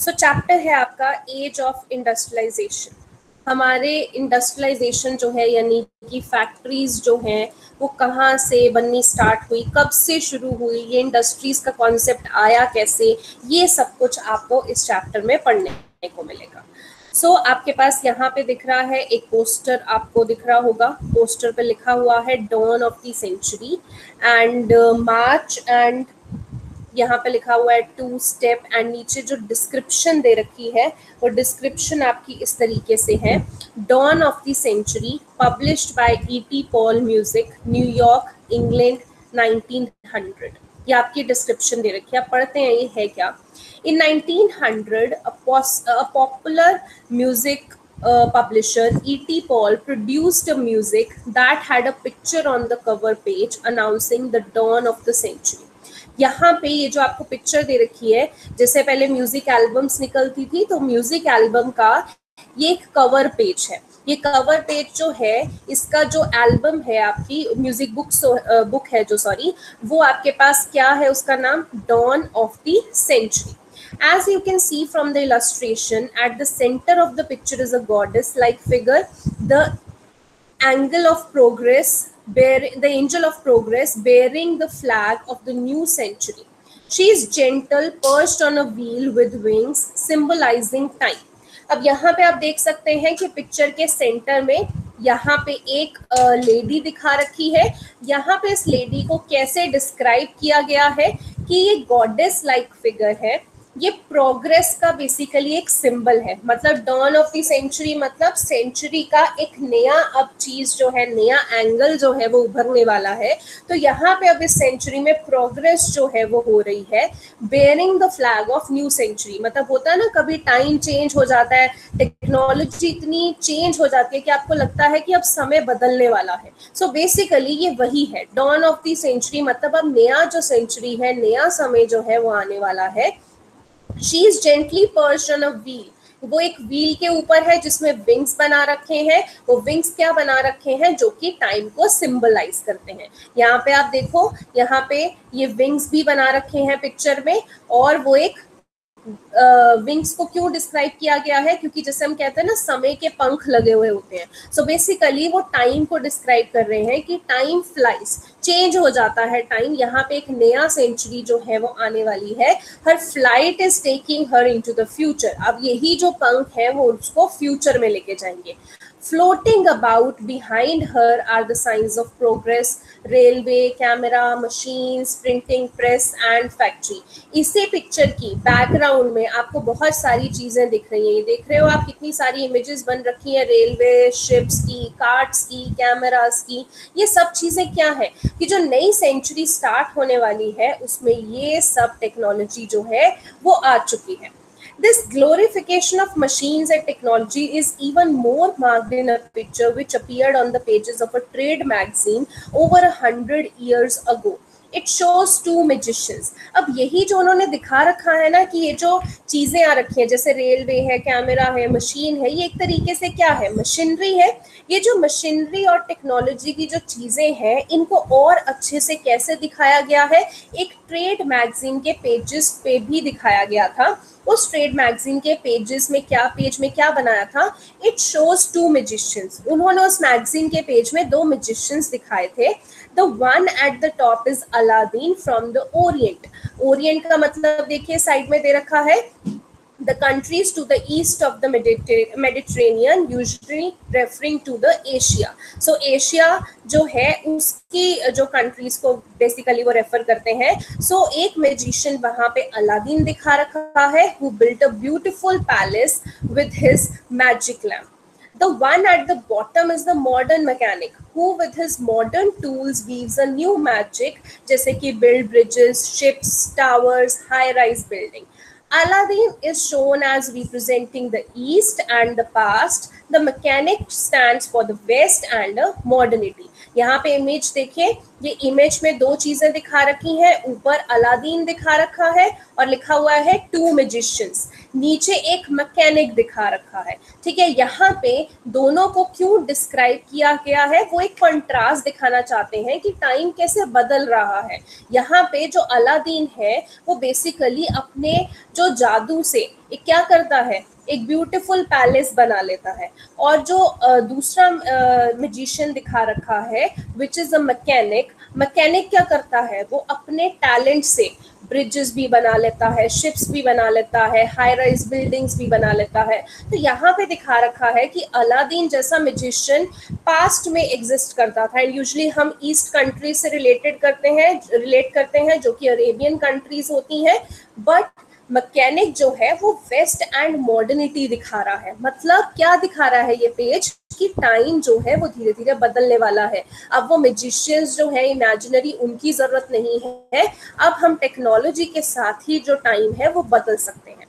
सो chapter है आपका as of industrialisation. हमारे इंडस्ट्रियलाइजेशन जो है यानी कि फैक्ट्रीज जो हैं वो कहाँ से बननी स्टार्ट हुई, कब से शुरू हुई, ये इंडस्ट्रीज का कॉन्सेप्ट आया कैसे, ये सब कुछ आपको इस चैप्टर में पढ़ने को मिलेगा। आपके पास यहाँ पे दिख रहा है एक पोस्टर, आपको दिख रहा होगा, पोस्टर पे लिखा हुआ है dawn of the century and March, and यहाँ पे लिखा हुआ है 2 स्टेप, एंड नीचे जो डिस्क्रिप्शन दे रखी है वो डिस्क्रिप्शन आपकी इस तरीके से है। Dawn of the century published by E.T. Paul music, New York England 1900। ये आपकी डिस्क्रिप्शन दे रखी है, आप पढ़ते हैं ये है क्या। इन 1900 a popular music publisher E.T. Paul produced a music that had a picture on the cover page announcing the dawn of the century। यहाँ पे ये जो आपको पिक्चर दे रखी है, जैसे पहले म्यूजिक एल्बम्स निकलती थी तो म्यूजिक एल्बम का ये एक कवर पेज है। ये कवर पेज जो है, इसका जो एल्बम है आपकी म्यूजिक बुक है जो, सॉरी, वो आपके पास क्या है, उसका नाम dawn of the century. As you can see from the illustration, at the center of the picture is a goddess-like figure, the angel of progress, the angel of progress bearing the flag of the new century. She is gentle, perched on a wheel with wings, symbolizing time. अब यहाँ पे आप देख सकते हैं कि picture के centre में यहाँ पे एक लेडी दिखा रखी है। यहाँ पे इस लेडी को कैसे डिस्क्राइब किया गया है कि ये गॉडेस लाइक फिगर है, ये प्रोग्रेस का बेसिकली एक सिंबल है। मतलब डॉन ऑफ द सेंचुरी मतलब सेंचुरी का एक नया अब चीज जो है, नया एंगल जो है वो उभरने वाला है। तो यहाँ पे अब इस सेंचुरी में प्रोग्रेस जो है वो हो रही है। Bearing the flag of new century मतलब होता है ना, कभी टाइम चेंज हो जाता है, टेक्नोलॉजी इतनी चेंज हो जाती है कि आपको लगता है कि अब समय बदलने वाला है। सो बेसिकली ये वही है, डॉन ऑफ द सेंचुरी मतलब अब नया जो सेंचुरी है, नया समय जो है वो आने वाला है। She is gently perched on a wheel। वो एक व्हील के ऊपर है जिसमें विंग्स बना रखे हैं। वो विंग्स क्या बना रखे हैं, जो कि टाइम को सिंबलाइज करते हैं। यहाँ पे आप देखो, यहाँ पे ये विंग्स भी बना रखे हैं पिक्चर में, और वो एक विंग्स को क्यों डिस्क्राइब किया गया है, क्योंकि जैसे हम कहते हैं ना समय के पंख लगे हुए होते हैं। सो बेसिकली वो टाइम को डिस्क्राइब कर रहे हैं कि टाइम फ्लाइज, चेंज हो जाता है टाइम। यहाँ पे एक नया सेंचुरी जो है वो आने वाली है। Her flight is taking her into the future. अब यही जो पंख है वो उसको फ्यूचर में लेके जाएंगे। Floating about behind her are the signs of progress, railway, camera, machines, printing press and factory। इसी पिक्चर की बैकग्राउंड में आपको बहुत सारी चीजें दिख रही हैं। ये देख रहे हो आप, कितनी सारी इमेजेस बन रखी हैं, रेलवे, शिप्स की, कार्ट्स की, कैमरास की। ये सब चीजें क्या है कि जो नई सेंचुरी स्टार्ट होने वाली है उसमें ये सब टेक्नोलॉजी जो है वो आ चुकी है। This glorification of machines and technology is even more marked in a picture which appeared on the pages of a trade magazine over 100 years ago. It shows two magicians। अब यही जो उन्होंने दिखा रखा है ना कि ये जो चीजें आ रखी हैं, जैसे रेलवे है, कैमरा है, मशीन है, ये एक तरीके से क्या है, मशीनरी है। ये जो मशीनरी और टेक्नोलॉजी की जो चीजें हैं, इनको और अच्छे से कैसे दिखाया गया है, एक ट्रेड मैगजीन के पेजेस पे भी दिखाया गया था। उस ट्रेड मैगजीन के पेज में क्या बनाया था, इट शोज 2 मैजिशियंस। उन्होंने उस मैगजीन के पेज में 2 मैजिशियंस दिखाए थे। The one at the top is Aladdin from the Orient. Orient का मतलब देखिए साइड में दे रखा है, the countries to the east of the Mediterranean, usually referring to the Asia। So Asia जो है उसकी जो countries को basically वो रेफर करते हैं। So एक magician वहाँ पे अलादीन दिखा रखा है, who built a beautiful palace with his magic lamp। The one at the bottom is the modern mechanic who with his modern tools weaves a new magic, जैसे कि build bridges, ships, towers, high-rise building। Aladdin is shown as representing the East and the past. The mechanic stands for the West and modernity। यहाँ पे image देखिए, ये image में 2 चीजें दिखा रखी हैं। ऊपर अलादीन दिखा रखा है और लिखा हुआ है 2 magicians। नीचे एक मैकेनिक दिखा रखा है, ठीक है। यहाँ पे दोनों को क्यों डिस्क्राइब किया गया है, वो एक कंट्रास्ट दिखाना चाहते हैं कि टाइम कैसे बदल रहा है। यहाँ पे जो अलादीन है वो बेसिकली अपने जो जादू से क्या करता है, एक ब्यूटीफुल पैलेस बना लेता है, और जो दूसरा मैजिशियन दिखा रखा है which is a mechanic, mechanic क्या करता है, वो अपने टैलेंट से ब्रिजेस भी बना लेता है, शिप्स भी बना लेता है, हाई राइज बिल्डिंग्स भी बना लेता है। तो यहाँ पे दिखा रखा है कि अलादीन जैसा मैजिशियन पास्ट में एग्जिस्ट करता था, एंड यूजुअली हम ईस्ट कंट्रीज से रिलेट करते हैं जो कि अरेबियन कंट्रीज होती हैं, बट मैकेनिक जो है वो वेस्ट एंड मॉडर्निटी दिखा रहा है। मतलब क्या दिखा रहा है ये पेज, कि टाइम जो है वो धीरे धीरे बदलने वाला है। अब वो मैजिशियंस जो है इमेजिनरी, उनकी जरूरत नहीं है, अब हम टेक्नोलॉजी के साथ ही जो टाइम है वो बदल सकते हैं।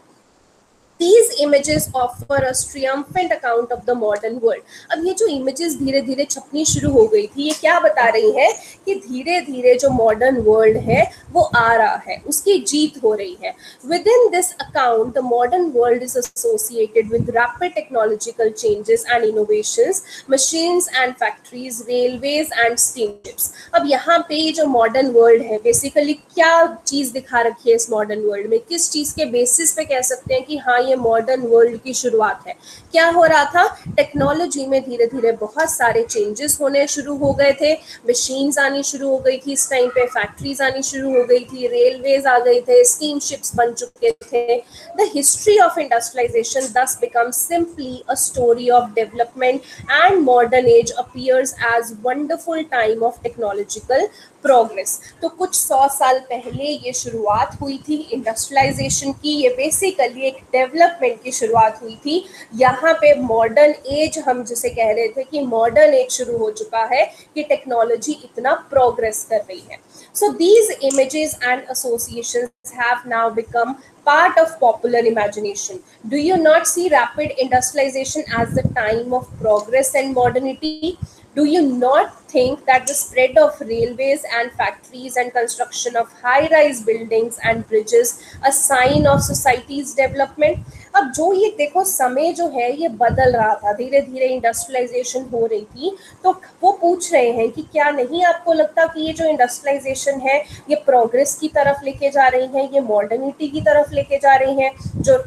These images offer a triumphant account of the modern world. अब ये जो images धीरे धीरे छपनी शुरू हो गई थी, ये क्या बता रही है कि धीरे धीरे जो modern world है वो आ रहा है, उसकी जीत हो रही है। Within this account, the modern world is associated with rapid technological changes and innovations, machines and factories, railways and steamships. अब यहाँ पे ये जो modern world है, basically क्या चीज दिखा रखी है इस modern world में, किस चीज के बेसिस पे कह सकते हैं कि हाँ ये मॉडर्न वर्ल्ड की शुरुआत है। क्या हो रहा था, टेक्नोलॉजी में धीरे धीरे बहुत सारे चेंजेस होने शुरू हो गए थे, मशीन्स आनी शुरू हो गई थी इस टाइम पे, फैक्ट्रीज आनी शुरू हो गई थी, रेलवेज आ गए थे, स्टीम शिप्स बन चुके थे। The history of industrialisation thus becomes simply a story of development, and modern age appears as wonderful time of technological progress. तो कुछ 100 साल पहले ये शुरुआत हुई थी इंडस्ट्रियलाइजेशन की, ये बेसिकली एक डेवलपमेंट की शुरुआत हुई थी। यहाँ पे मॉडर्न एज हम जिसे कह रहे थे कि मॉडर्न एज शुरू हो चुका है, कि टेक्नोलॉजी इतना प्रोग्रेस कर रही है। So these images and associations have now become part of popular imagination. Do you not see rapid industrialization as the time of progress and modernity? Do you not think that the spread of railways and factories and construction of high-rise buildings and bridges a sign of society's development? अब जो ये देखो समय जो है ये बदल रहा था, धीरे धीरे इंडस्ट्रियलाइजेशन हो रही थी, तो वो पूछ रहे हैं कि क्या नहीं आपको लगता कि ये जो इंडस्ट्रियलाइजेशन है ये प्रोग्रेस की तरफ लेके जा रही है, ये मॉडर्निटी की तरफ लेके जा रही है। जो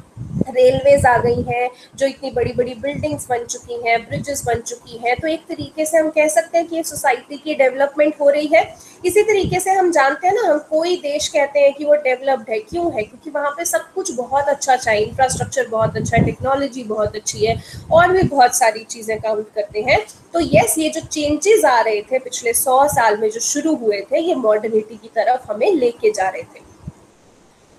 रेलवेज आ गई हैं, जो इतनी बड़ी बड़ी बिल्डिंग्स बन चुकी हैं, ब्रिजेस बन चुकी हैं, तो एक तरीके से हम कह सकते हैं कि ये सोसाइटी की डेवलपमेंट हो रही है। इसी तरीके से हम जानते हैं ना, हम कोई देश कहते हैं कि वो डेवलप्ड है, क्यों है, क्योंकि वहाँ पे सब कुछ बहुत अच्छा है, इंफ्रास्ट्रक्चर बहुत अच्छा है, टेक्नोलॉजी बहुत अच्छी है, और भी बहुत सारी चीजें काउंट करते हैं। तो यस, ये जो चेंजेस आ रहे थे पिछले 100 साल में जो शुरू हुए थे, ये मॉडर्निटी की तरफ हमें लेके जा रहे थे।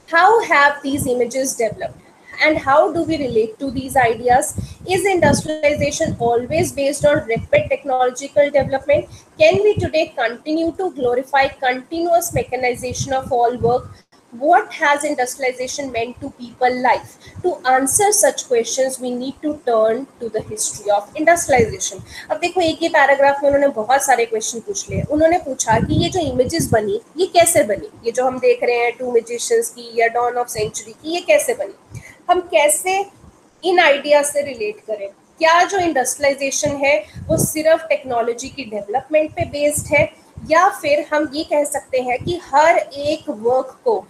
How have these images developed? And how do we relate to these ideas? Is industrialization always based on rapid technological development? Can we today continue to glorify continuous mechanization of all work? What has industrialization meant to people life? To answer such questions, we need to turn to the history of industrialization. अब देखो एक ही paragraph में उन्होंने बहुत सारे question पूछ लिए। उन्होंने पूछा कि ये जो इमेजेस बनी ये कैसे बनी, ये जो हम देख रहे हैं टू मैजिशियंस की या डॉन ऑफ सेंचुरी की, ये कैसे बनी, हम कैसे इन आइडियाज से रिलेट करें। क्या जो इंडस्ट्रियलाइजेशन है वो सिर्फ टेक्नोलॉजी की डेवलपमेंट पे बेस्ड है, या फिर हम ये कह सकते हैं कि हर एक वर्क को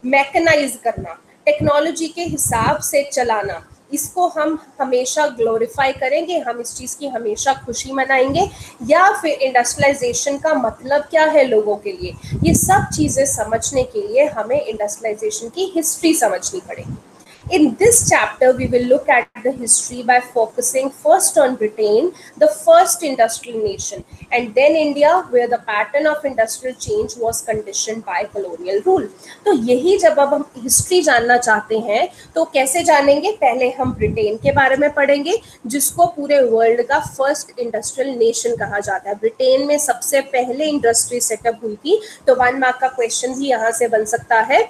मैकेनाइज करना, टेक्नोलॉजी के हिसाब से चलाना, इसको हम हमेशा ग्लोरीफाई करेंगे, हम इस चीज़ की हमेशा खुशी मनाएंगे, या फिर इंडस्ट्रियलाइजेशन का मतलब क्या है लोगों के लिए। ये सब चीज़ें समझने के लिए हमें इंडस्ट्रियलाइजेशन की हिस्ट्री समझनी पड़ेगी। In this chapter, we will look at the history by focusing first on Britain, the first industrial nation, and then India, where the pattern of industrial change was conditioned by colonial rule. तो यही जब अब हम history जानना चाहते हैं तो कैसे जानेंगे, पहले हम ब्रिटेन के बारे में पढ़ेंगे, जिसको पूरे वर्ल्ड का फर्स्ट इंडस्ट्रियल नेशन कहा जाता है। ब्रिटेन में सबसे पहले इंडस्ट्री सेटअप हुई थी, तो 1 मार्क का क्वेश्चन भी यहाँ से बन सकता है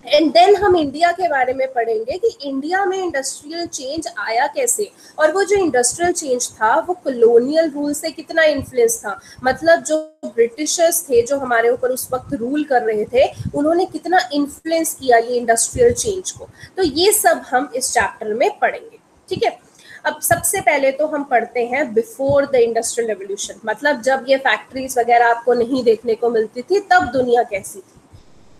एंड देन हम इंडिया के बारे में पढ़ेंगे कि इंडिया में इंडस्ट्रियल चेंज आया कैसे, और वो जो इंडस्ट्रियल चेंज था वो कॉलोनियल रूल से कितना इन्फ्लुएंस था, मतलब जो ब्रिटिशर्स थे जो हमारे ऊपर उस वक्त रूल कर रहे थे, उन्होंने कितना इन्फ्लुएंस किया ये इंडस्ट्रियल चेंज को। तो ये सब हम इस चैप्टर में पढ़ेंगे, ठीक है। अब सबसे पहले तो हम पढ़ते हैं बिफोर द इंडस्ट्रियल रेवोल्यूशन, मतलब जब ये फैक्ट्रीज वगैरह आपको नहीं देखने को मिलती थी तब दुनिया कैसी थी।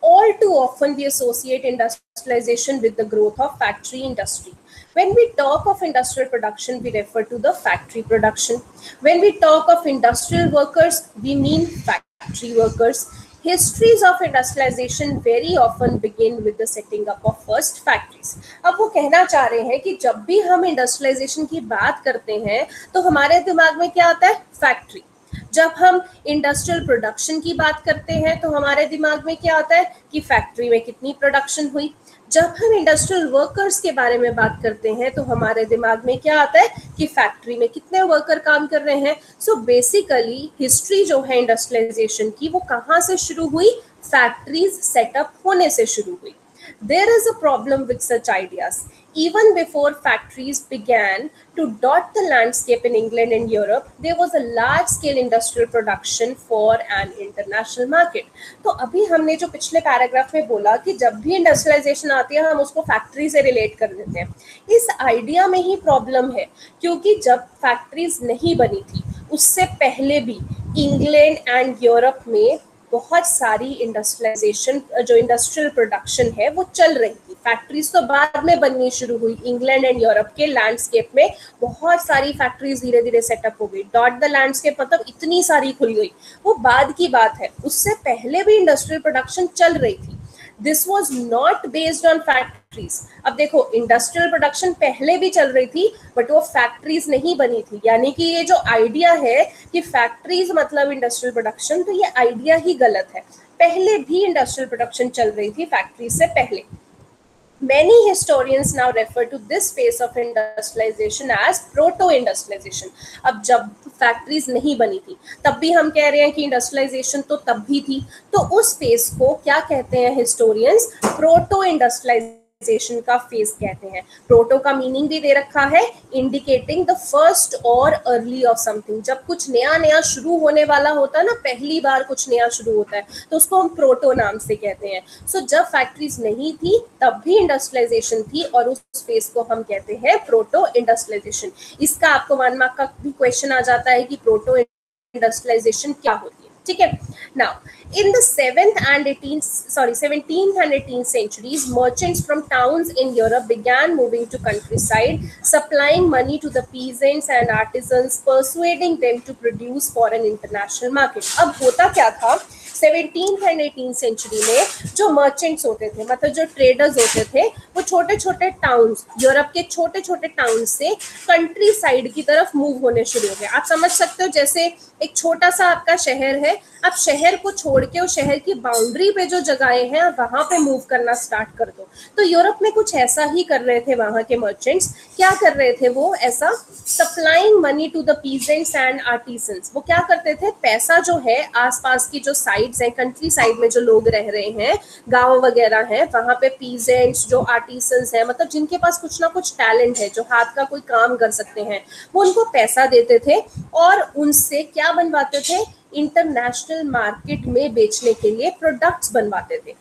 All too often we associate industrialization with the growth of factory industry. When we talk of industrial production, we refer to the factory production. When we talk of industrial workers, we mean factory workers. Histories of industrialization very often begin with the setting up of first factories. अब वो कहना चाह रहे हैं कि जब भी हम इंडस्ट्रियलाइजेशन की बात करते हैं तो हमारे दिमाग में क्या आता है? फैक्ट्री। जब हम इंडस्ट्रियल प्रोडक्शन की बात करते हैं तो हमारे दिमाग में क्या आता है कि फैक्ट्री में कितनी प्रोडक्शन हुई। जब हम इंडस्ट्रियल वर्कर्स के बारे में बात करते हैं तो हमारे दिमाग में क्या आता है कि फैक्ट्री में कितने वर्कर काम कर रहे हैं। सो बेसिकली हिस्ट्री जो है इंडस्ट्रियलाइजेशन की वो कहाँ से शुरू हुई? फैक्ट्रीज सेटअप होने से शुरू हुई। There is a problem with such ideas. Even before factories began to dot the landscape in England and Europe, there was a large-scale industrial production for an international market. तो अभी हमने जो पिछले paragraph में बोला कि जब भी इंडस्ट्रियलाइजेशन आती है हम उसको फैक्ट्री से रिलेट कर देते हैं, इस आइडिया में ही प्रॉब्लम है, क्योंकि जब फैक्ट्रीज नहीं बनी थी उससे पहले भी इंग्लैंड एंड यूरोप में बहुत सारी इंडस्ट्रियलाइजेशन जो इंडस्ट्रियल प्रोडक्शन है वो चल रही थी। फैक्ट्रीज तो बाद में बननी शुरू हुई, इंग्लैंड एंड यूरोप के लैंडस्केप में बहुत सारी फैक्ट्रीज धीरे धीरे सेटअप हो गई। डॉट द लैंडस्केप मतलब इतनी सारी खुल गई, वो बाद की बात है, उससे पहले भी इंडस्ट्रियल प्रोडक्शन चल रही थी। This was not based on factories. अब देखो इंडस्ट्रियल प्रोडक्शन पहले भी चल रही थी बट वो फैक्ट्रीज नहीं बनी थी, यानी कि ये जो आइडिया है कि फैक्ट्रीज मतलब इंडस्ट्रियल प्रोडक्शन, तो ये आइडिया ही गलत है। पहले भी इंडस्ट्रियल प्रोडक्शन चल रही थी फैक्ट्रीज से पहले। Many historians now refer to this phase of industrialization as proto-industrialization. अब जब फैक्ट्रीज नहीं बनी थी तब भी हम कह रहे हैं कि इंडस्ट्रियलाइजेशन तो तब भी थी, तो उस फेज को क्या कहते हैं हिस्टोरियंस? प्रोटो-इंडस्ट्रियलाइजेशन का फेज कहते हैं। प्रोटो का मीनिंग भी दे रखा है, इंडिकेटिंग द फर्स्ट और अर्ली ऑफ समथिंग। जब कुछ नया नया शुरू होने वाला होता है ना, पहली बार कुछ नया शुरू होता है तो उसको हम प्रोटो नाम से कहते हैं। सो जब फैक्ट्रीज नहीं थी तब भी इंडस्ट्रियलाइजेशन थी और उस फेज को हम कहते हैं प्रोटो इंडस्ट्रियलाइजेशन। इसका आपको 1 मार्क का भी क्वेश्चन आ जाता है कि प्रोटो इंडस्ट्रियलाइजेशन क्या होती है, ठीक है। Now in the 17th and 18th centuries, merchants from towns in Europe began moving to countryside, supplying money to the peasants and artisans, persuading them to produce for an international market. अब होता क्या था? 17th and 18th century में जो merchants होते थे, मतलब जो ट्रेडर्स होते थे, वो छोटे छोटे टाउन्स, यूरोप के छोटे छोटे टाउन से कंट्री साइड की तरफ मूव होने शुरू हो गए। आप समझ सकते हो जैसे एक छोटा सा आपका शहर है, आप शहर को छोड़ के उस शहर की बाउंड्री पे जो जगहें हैं वहां पे मूव करना स्टार्ट कर दो। तो यूरोप में कुछ ऐसा ही कर रहे थे वहां के मर्चेंट्स। क्या कर रहे थे वो? ऐसा supplying money to the peasants and artisans. वो क्या करते थे? पैसा जो है आसपास की जो साइड्स हैं, कंट्री साइड में जो लोग रह रहे हैं, गांव वगैरह हैं, वहां पे पीजेंट्स जो आर्टिसंस हैं, मतलब जिनके पास कुछ ना कुछ टैलेंट है, जो हाथ का कोई काम कर सकते हैं, वो उनको पैसा देते थे और उनसे क्या बनवाते थे? इंटरनेशनल मार्केट में बेचने के लिए प्रोडक्ट्स बनवाते थे।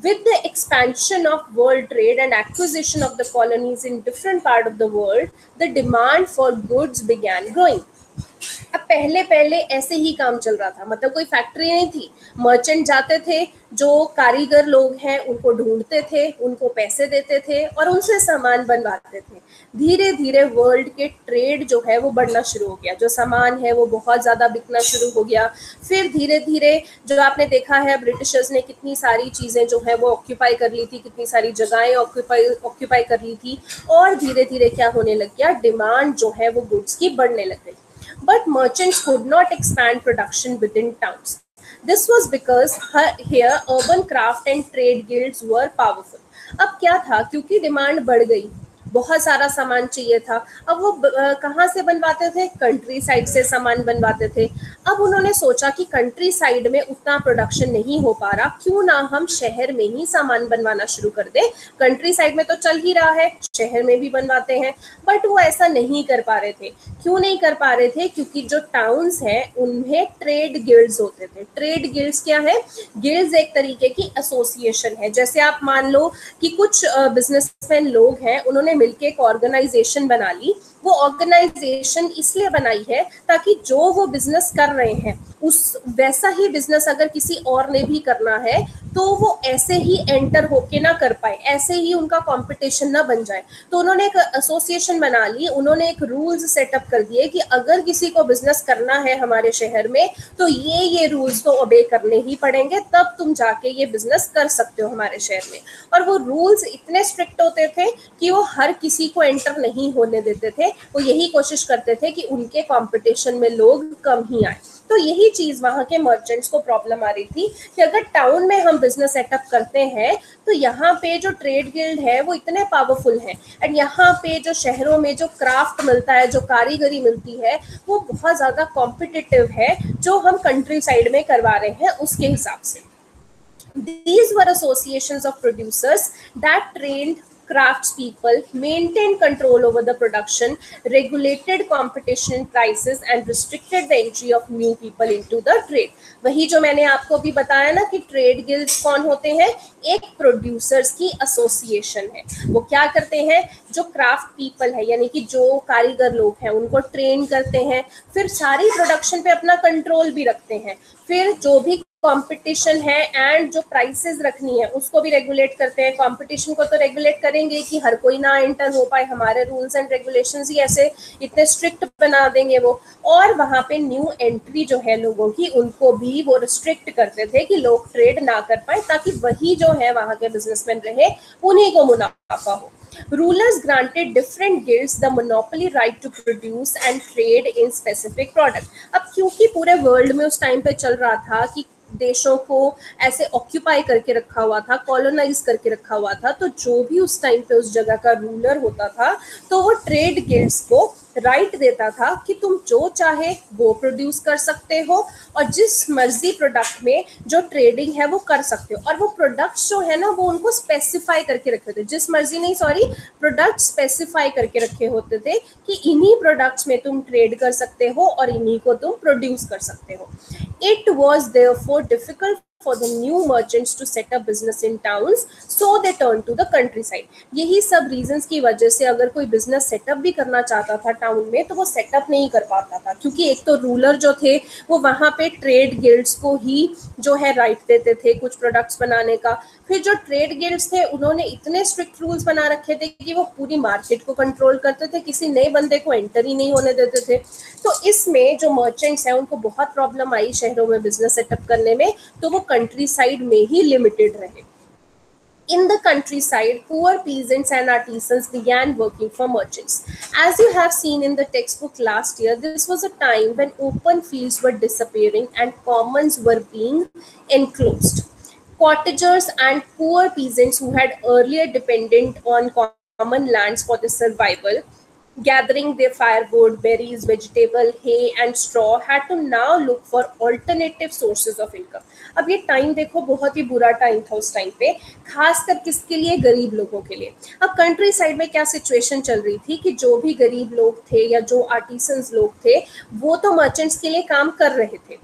With the expansion of world trade and acquisition of the colonies in different part of the world, the demand for goods began growing. अब पहले पहले ऐसे ही काम चल रहा था, मतलब कोई फैक्ट्री नहीं थी, मर्चेंट जाते थे, जो कारीगर लोग हैं उनको ढूंढते थे, उनको पैसे देते थे और उनसे सामान बनवाते थे। धीरे धीरे वर्ल्ड के ट्रेड जो है वो बढ़ना शुरू हो गया, जो सामान है वो बहुत ज़्यादा बिकना शुरू हो गया। फिर धीरे धीरे जो आपने देखा है, ब्रिटिशर्स ने कितनी सारी चीज़ें जो है वो ऑक्यूपाई कर ली थी, कितनी सारी जगहें ऑक्यूपाई कर ली थी, और धीरे धीरे क्या होने लग गया? डिमांड जो है वो गुड्स की बढ़ने लग गई। But merchants could not expand production within towns. This was because here urban craft and trade guilds were powerful. अब क्या था? क्योंकि डिमांड बढ़ गई, बहुत सारा सामान चाहिए था। अब वो कहाँ से बनवाते थे? कंट्री साइड से सामान बनवाते थे। अब उन्होंने सोचा कि कंट्री साइड में उतना प्रोडक्शन नहीं हो पा रहा, क्यों ना हम शहर में ही सामान बनवाना शुरू कर दें। कंट्री साइड में तो चल ही रहा है, शहर में भी बनवाते हैं। बट वो ऐसा नहीं कर पा रहे थे। क्यों नहीं कर पा रहे थे? क्योंकि जो टाउन्स हैं उनमें ट्रेड गिल्ड्स होते थे। ट्रेड गिल्ड्स क्या है? गिल्ड्स एक तरीके की एसोसिएशन है। जैसे आप मान लो कि कुछ बिजनेसमैन लोग हैं, उन्होंने मिलकर एक ऑर्गेनाइजेशन बना ली। वो ऑर्गेनाइजेशन इसलिए बनाई है ताकि जो वो बिजनेस कर रहे हैं उस वैसा ही बिजनेस अगर किसी और ने भी करना है तो वो ऐसे ही एंटर होके ना कर पाए, ऐसे ही उनका कंपटीशन ना बन जाए। तो उन्होंने एक एसोसिएशन बना ली, उन्होंने एक रूल्स सेटअप कर दिए कि अगर किसी को बिजनेस करना है हमारे शहर में तो ये रूल्स तो ओबे करने ही पड़ेंगे, तब तुम जाके ये बिजनेस कर सकते हो हमारे शहर में। और वो रूल्स इतने स्ट्रिक्ट होते थे कि वो हर किसी को एंटर नहीं होने देते थे। वो यही कोशिश करते थे कि उनके कंपटीशन में लोग कम ही आए। तो यही चीज वहां के मर्चेंट्स को प्रॉब्लम आ रही थी कि अगर टाउन में हम बिजनेस सेटअप करते हैं तो यहाँ पे जो ट्रेड गिल्ड है वो इतने पावरफुल है, एंड यहाँ पे जो शहरों में जो क्राफ्ट मिलता है, जो कारीगरी मिलती है, वो बहुत ज्यादा कॉम्पिटिटिव है जो हम कंट्री साइड में करवा रहे हैं उसके हिसाब से। These were associations of producers that trained craftspeople, maintained control over the production, regulated competition prices, and restricted the entry of new people into the trade. वही जो मैंने आपको भी बताया ना कि ट्रेड गिल्ड्स कौन होते हैं? एक प्रोड्यूसर्स की एसोसिएशन है। वो क्या करते हैं? जो क्राफ्ट पीपल है यानी कि जो कारीगर लोग हैं उनको ट्रेन करते हैं, फिर सारी प्रोडक्शन पे अपना कंट्रोल भी रखते हैं, फिर जो भी कंपटीशन है एंड जो प्राइसेस रखनी है उसको भी रेगुलेट करते हैं। कंपटीशन को तो रेगुलेट करेंगे कि हर कोई ना एंटर हो पाए, हमारे रूल्स एंड रेगुलेशंस ही ऐसे इतने स्ट्रिक्ट बना देंगे वो। और वहां पे न्यू एंट्री जो है लोगों की उनको भी वो रिस्ट्रिक्ट करते थे कि लोग ट्रेड ना कर पाए, ताकि वही जो है वहां के बिजनेसमैन रहे, उन्हीं को मुनाफा हो। Rulers granted different guilds the monopoly right to produce and trade in specific product. अब क्योंकि पूरे वर्ल्ड में उस टाइम पे चल रहा था कि देशों को ऐसे ऑक्यूपाई करके रखा हुआ था, कॉलोनाइज करके रखा हुआ था, तो जो भी उस टाइम पे उस जगह का रूलर होता था तो वो ट्रेड गिल्ड्स को राइट देता था कि तुम जो चाहे वो प्रोड्यूस कर सकते हो और जिस मर्जी प्रोडक्ट में जो ट्रेडिंग है वो कर सकते हो। और वो प्रोडक्ट्स जो है ना वो उनको स्पेसिफाई करके रखे थे, जिस मर्जी नहीं सॉरी प्रोडक्ट स्पेसिफाई करके रखे होते थे कि इन्हीं प्रोडक्ट्स में तुम ट्रेड कर सकते हो और इन्हीं को तुम प्रोड्यूस कर सकते हो। It was therefore difficult for the new merchants to set up business in towns, so they turned to the countryside. यही सब रीजंस की वजह से अगर कोई बिजनेस सेटअप भी करना चाहता था टाउन में तो वो सेटअप नहीं कर पाता था, क्योंकि एक तो रूलर जो थे वो वहाँ पे ट्रेड गिल्ड्स को ही जो है राइट देते थे कुछ प्रोडक्ट्स बनाने का। फिर जो ट्रेड गिल्ड्स थे उन्होंने इतने स्ट्रिक्ट रूल्स बना रखे थे कि वो पूरी मार्केट को कंट्रोल करते थे, किसी नए बंदे को एंटर ही नहीं होने देते थे। तो इसमें जो मर्चेंट्स हैं उनको बहुत प्रॉब्लम आई शहरों में बिजनेस सेटअप करने में, तो वो कंट्री साइड में ही लिमिटेड रहे। In the countryside, poor peasants and artisans began working for merchants. As you have seen in the textbook last year, this was a time when open fields were disappearing and commons were being enclosed. Cottagers and poor peasants who had earlier depended on common lands for their survival, gathering their firewood, berries, vegetable, hay and straw, had to now look for alternative sources of income. अब ये time देखो बहुत ही बुरा time था उस time पे, खासकर किसके लिए? गरीब लोगों के लिए। अब कंट्री साइड में क्या सिचुएशन चल रही थी कि जो भी गरीब लोग थे या जो आर्टिसंस लोग थे वो तो मर्चेंट्स के लिए काम कर रहे थे,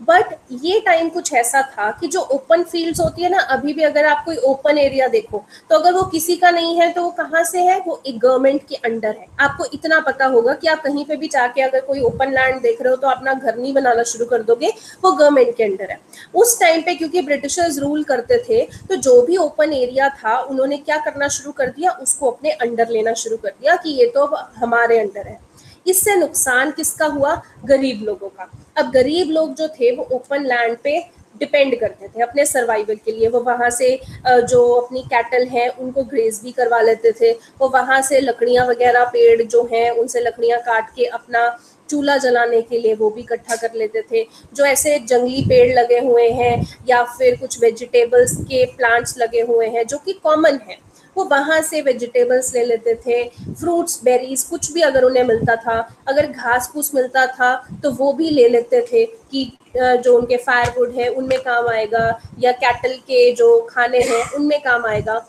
बट ये टाइम कुछ ऐसा था कि जो ओपन फील्ड्स होती है ना, अभी भी अगर आप कोई ओपन एरिया देखो तो अगर वो किसी का नहीं है तो वो कहाँ से है? वो एक गवर्नमेंट के अंडर है। आपको इतना पता होगा कि आप कहीं पे भी जाके अगर कोई ओपन लैंड देख रहे हो तो अपना घर नहीं बनाना शुरू कर दोगे, वो गवर्नमेंट के अंडर है। उस टाइम पे क्योंकि ब्रिटिशर्स रूल करते थे तो जो भी ओपन एरिया था उन्होंने क्या करना शुरू कर दिया? उसको अपने अंडर लेना शुरू कर दिया कि ये तो हमारे अंडर है। इससे नुकसान किसका हुआ? गरीब लोगों का। अब गरीब लोग जो थे वो ओपन लैंड पे डिपेंड करते थे अपने सर्वाइवल के लिए। वो वहाँ से जो अपनी कैटल हैं उनको ग्रेज भी करवा लेते थे, वो वहाँ से लकड़ियाँ वगैरह पेड़ जो हैं उनसे लकड़ियाँ काट के अपना चूल्हा जलाने के लिए वो भी इकट्ठा कर लेते थे। जो ऐसे जंगली पेड़ लगे हुए हैं या फिर कुछ वेजिटेबल्स के प्लांट्स लगे हुए हैं जो कि कॉमन है, वो वहां से वेजिटेबल्स ले लेते थे, फ्रूट्स, बेरीज, कुछ भी अगर उन्हें मिलता था, अगर घास फूस मिलता था तो वो भी ले लेते थे कि जो उनके फायरवुड है उनमें काम आएगा, या कैटल के जो खाने हैं उनमें काम आएगा।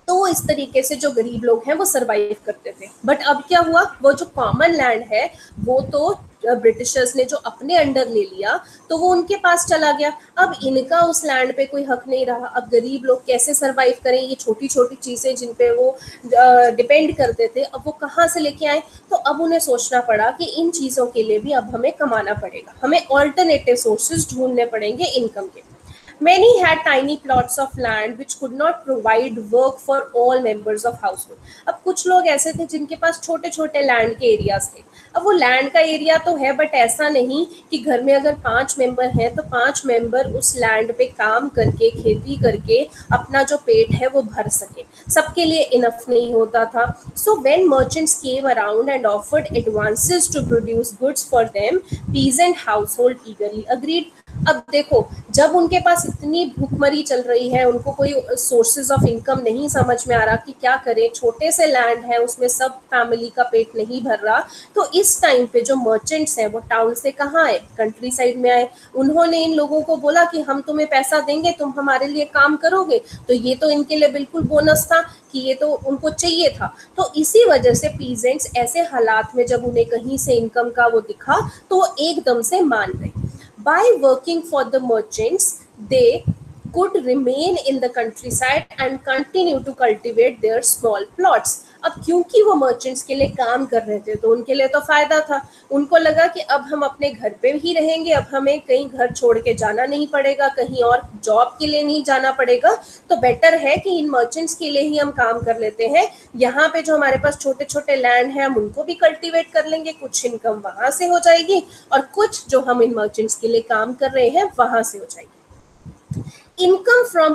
तो इस तरीके से जो गरीब लोग हैं वो सरवाइव करते थे। बट अब क्या हुआ, वो जो कॉमन लैंड है वो तो ब्रिटिशर्स ने जो अपने अंडर ले लिया तो वो उनके पास चला गया। अब इनका उस लैंड पे कोई हक नहीं रहा। अब गरीब लोग कैसे सरवाइव करें, ये छोटी छोटी चीजें जिन पे वो डिपेंड करते थे, अब वो कहाँ से लेके आए। तो अब उन्हें सोचना पड़ा कि इन चीजों के लिए भी अब हमें कमाना पड़ेगा, हमें ऑल्टरनेटिव सोर्सेज ढूंढने पड़ेंगे इनकम के। Many had tiny plots of land which could not provide work for all members of household. अब कुछ लोग ऐसे थे जिनके पास छोटे छोटे लैंड के एरियाज थे। अब वो लैंड का एरिया तो है बट ऐसा नहीं कि घर में अगर 5 मेंबर हैं तो 5 मेंबर उस लैंड पे काम करके, खेती करके अपना जो पेट है वो भर सके। सबके लिए इनफ नहीं होता था। So when merchants came around and offered advances to produce goods for them, peasant household eagerly agreed. अब देखो, जब उनके पास इतनी भूखमरी चल रही है, उनको कोई सोर्सेज ऑफ इनकम नहीं समझ में आ रहा कि क्या करें, छोटे से लैंड है उसमें सब फैमिली का पेट नहीं भर रहा, तो इस टाइम पे जो मर्चेंट्स हैं वो टाउन से कहाँ आए, कंट्री साइड में आए। उन्होंने इन लोगों को बोला कि हम तुम्हें पैसा देंगे, तुम हमारे लिए काम करोगे। तो ये तो इनके लिए बिल्कुल बोनस था कि ये तो उनको चाहिए था। तो इसी वजह से पीजेंट्स ऐसे हालात में जब उन्हें कहीं से इनकम का वो दिखा तो वो एकदम से मान गए। By working for the merchants, they could remain in the countryside and continue to cultivate their small plots. अब क्योंकि वो मर्चेंट्स के लिए काम कर रहे थे तो उनके लिए तो फायदा था। उनको लगा कि अब हम अपने घर पे ही रहेंगे, अब हमें कहीं घर छोड़ के जाना नहीं पड़ेगा, कहीं और जॉब के लिए नहीं जाना पड़ेगा, तो बेटर है कि इन मर्चेंट्स के लिए ही हम काम कर लेते हैं। यहाँ पे जो हमारे पास छोटे छोटे लैंड है हम उनको भी कल्टीवेट कर लेंगे, कुछ इनकम वहां से हो जाएगी और कुछ जो हम इन मर्चेंट्स के लिए काम कर रहे हैं वहां से हो जाएगी। Income from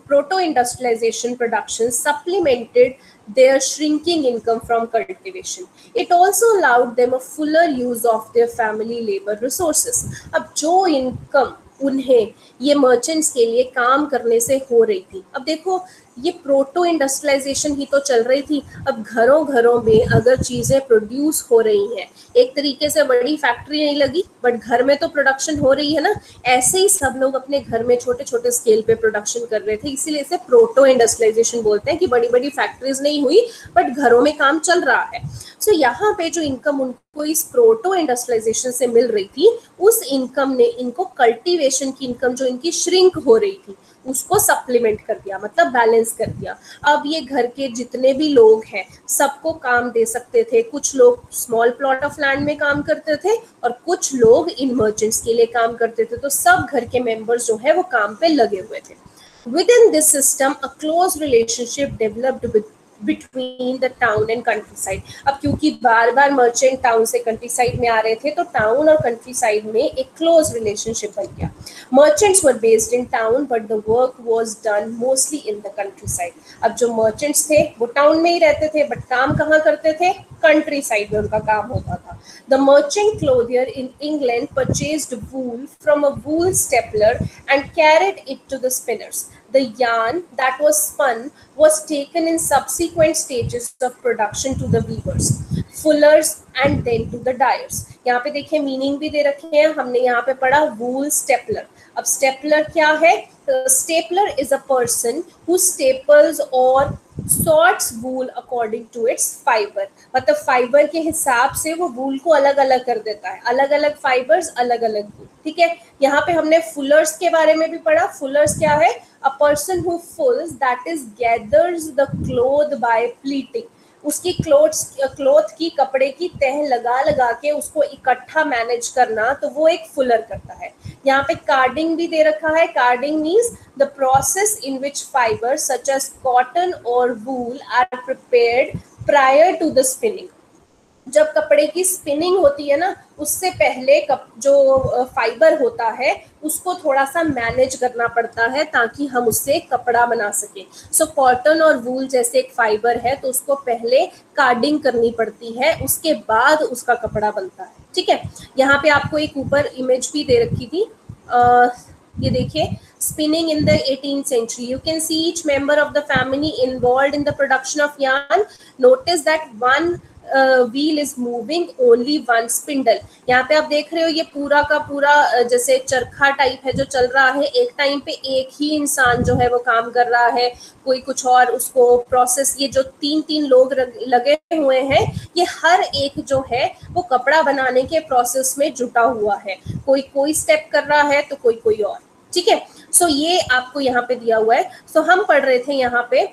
proto-industrialization production supplemented their shrinking income from cultivation. It also allowed them a fuller use of their family labor resources. अब जो इनकम उन्हें ये मर्चेंट्स के लिए काम करने से हो रही थी, अब देखो ये प्रोटो इंडस्ट्रियलाइजेशन ही तो चल रही थी। अब घरों घरों में अगर चीजें प्रोड्यूस हो रही हैं, एक तरीके से बड़ी फैक्ट्री नहीं लगी बट घर में तो प्रोडक्शन हो रही है ना, ऐसे ही सब लोग अपने घर में छोटे छोटे स्केल पे प्रोडक्शन कर रहे थे, इसीलिए इसे प्रोटो इंडस्ट्रियलाइजेशन बोलते हैं कि बड़ी बड़ी फैक्ट्रीज नहीं हुई बट घरों में काम चल रहा है। सो यहाँ पे जो इनकम उनको इस प्रोटो इंडस्ट्रियलाइजेशन से मिल रही थी, उस इनकम ने इनको कल्टीवेशन की इनकम जो इनकी श्रिंक हो रही थी उसको सप्लीमेंट कर दिया, मतलब बैलेंस कर दिया। अब ये घर के जितने भी लोग हैं सबको काम दे सकते थे। कुछ लोग स्मॉल प्लॉट ऑफ लैंड में काम करते थे और कुछ लोग इन मर्चेंट्स के लिए काम करते थे, तो सब घर के मेंबर्स जो है वो काम पे लगे हुए थे। Within this system, a close relationship developed between the town and countryside. अब क्योंकि बार बार मर्चेंट टाउन से कंट्री साइड में आ रहे थे तो टाउन और कंट्री साइड में एक क्लोज रिलेशनशिप बन गया। Merchants were based in town but the work was done mostly in the country side. अब जो मर्चेंट्स थे वो टाउन में ही रहते थे बट काम कहाँ करते थे, कंट्री साइड में उनका काम होता था। The merchant clothier in England purchased wool from a wool stapler and carried it to the spinners. The yarn that was spun was taken in subsequent stages of production to the weavers, fullers and then to the dyers. यहाँ पे देखिए meaning भी दे रखे हैं, हमने यहाँ पे पढ़ा wool stapler। अब स्टेपलर क्या है? Stapler is a person who staples और sorts wool according to its fiber, मतलब फाइबर के हिसाब से वो वूल को अलग अलग कर देता है, अलग अलग फाइबर्स अलग अलग वूल। ठीक है, यहाँ पे हमने फुलर्स के बारे में भी पढ़ा। फुलर्स क्या है? A person who fulls that is gathers the cloth by pleating. उसकी क्लोथ की कपड़े की तह लगा लगा के उसको इकट्ठा मैनेज करना, तो वो एक फुलर करता है। यहाँ पे कार्डिंग भी दे रखा है। Carding means the process in which fibre such as cotton और wool are prepared prior to the spinning. जब कपड़े की स्पिनिंग होती है ना, उससे पहले जो फाइबर होता है उसको थोड़ा सा मैनेज करना पड़ता है ताकि हम उससे कपड़ा बना सके। सो कॉटन और वूल जैसे एक फाइबर है तो उसको पहले कार्डिंग करनी पड़ती है, उसके बाद उसका कपड़ा बनता है। ठीक है, यहाँ पे आपको एक ऊपर इमेज भी दे रखी थी, ये देखिए, spinning in the 18th century. You can see each member of the family involved in the production of yarn. Notice that one wheel is moving, only one spindle. यहाँ पे आप देख रहे हो ये पूरा का पूरा जैसे चरखा टाइप है जो चल रहा है, एक टाइम पे एक ही इंसान जो है वो काम कर रहा है, कोई कुछ और उसको प्रोसेस, ये जो तीन तीन लोग लगे हुए हैं, ये हर एक जो है वो कपड़ा बनाने के प्रोसेस में जुटा हुआ है, कोई कोई स्टेप कर रहा है तो कोई कोई और, ठीक है। सो ये आपको यहाँ पे दिया हुआ है। सो हम पढ़ रहे थे यहाँ पे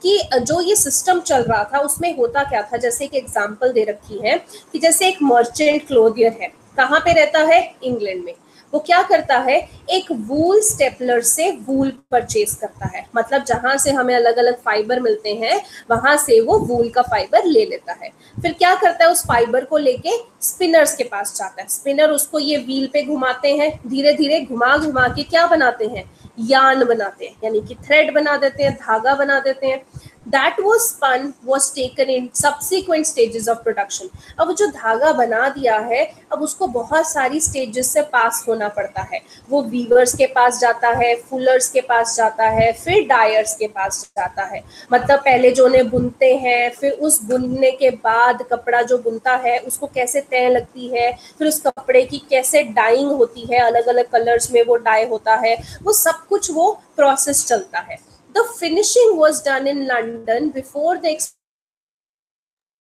कि जो ये सिस्टम चल रहा था उसमें होता क्या था, जैसे एक एग्जांपल दे रखी है कि जैसे एक मर्चेंट क्लोथियर है, कहाँ पे रहता है, इंग्लैंड में। वो क्या करता है, एक वूल स्टेपलर से वूल परचेज करता है, मतलब जहां से हमें अलग अलग फाइबर मिलते हैं वहां से वो वूल का फाइबर ले लेता है। फिर क्या करता है, उस फाइबर को लेके स्पिनर्स के पास जाता है, स्पिनर उसको ये व्हील पे घुमाते हैं, धीरे धीरे घुमा घुमा के क्या बनाते हैं, यार्न बनाते हैं, यानी कि थ्रेड बना देते हैं, धागा बना देते हैं। That was spun was taken in subsequent stages of production. अब जो धागा बना दिया है अब उसको बहुत सारी स्टेजेस से पास होना पड़ता है, वो वीवर्स के पास जाता है, फुलर्स के पास जाता है, फिर डायर्स के पास जाता है। मतलब पहले जो उन्हें बुनते हैं, फिर उस बुनने के बाद कपड़ा जो बुनता है उसको कैसे तय लगती है, फिर उस कपड़े की कैसे डाइंग होती है, अलग अलग कलर्स में वो डाई होता है, वो सब कुछ वो प्रोसेस चलता है। The finishing was done in London before the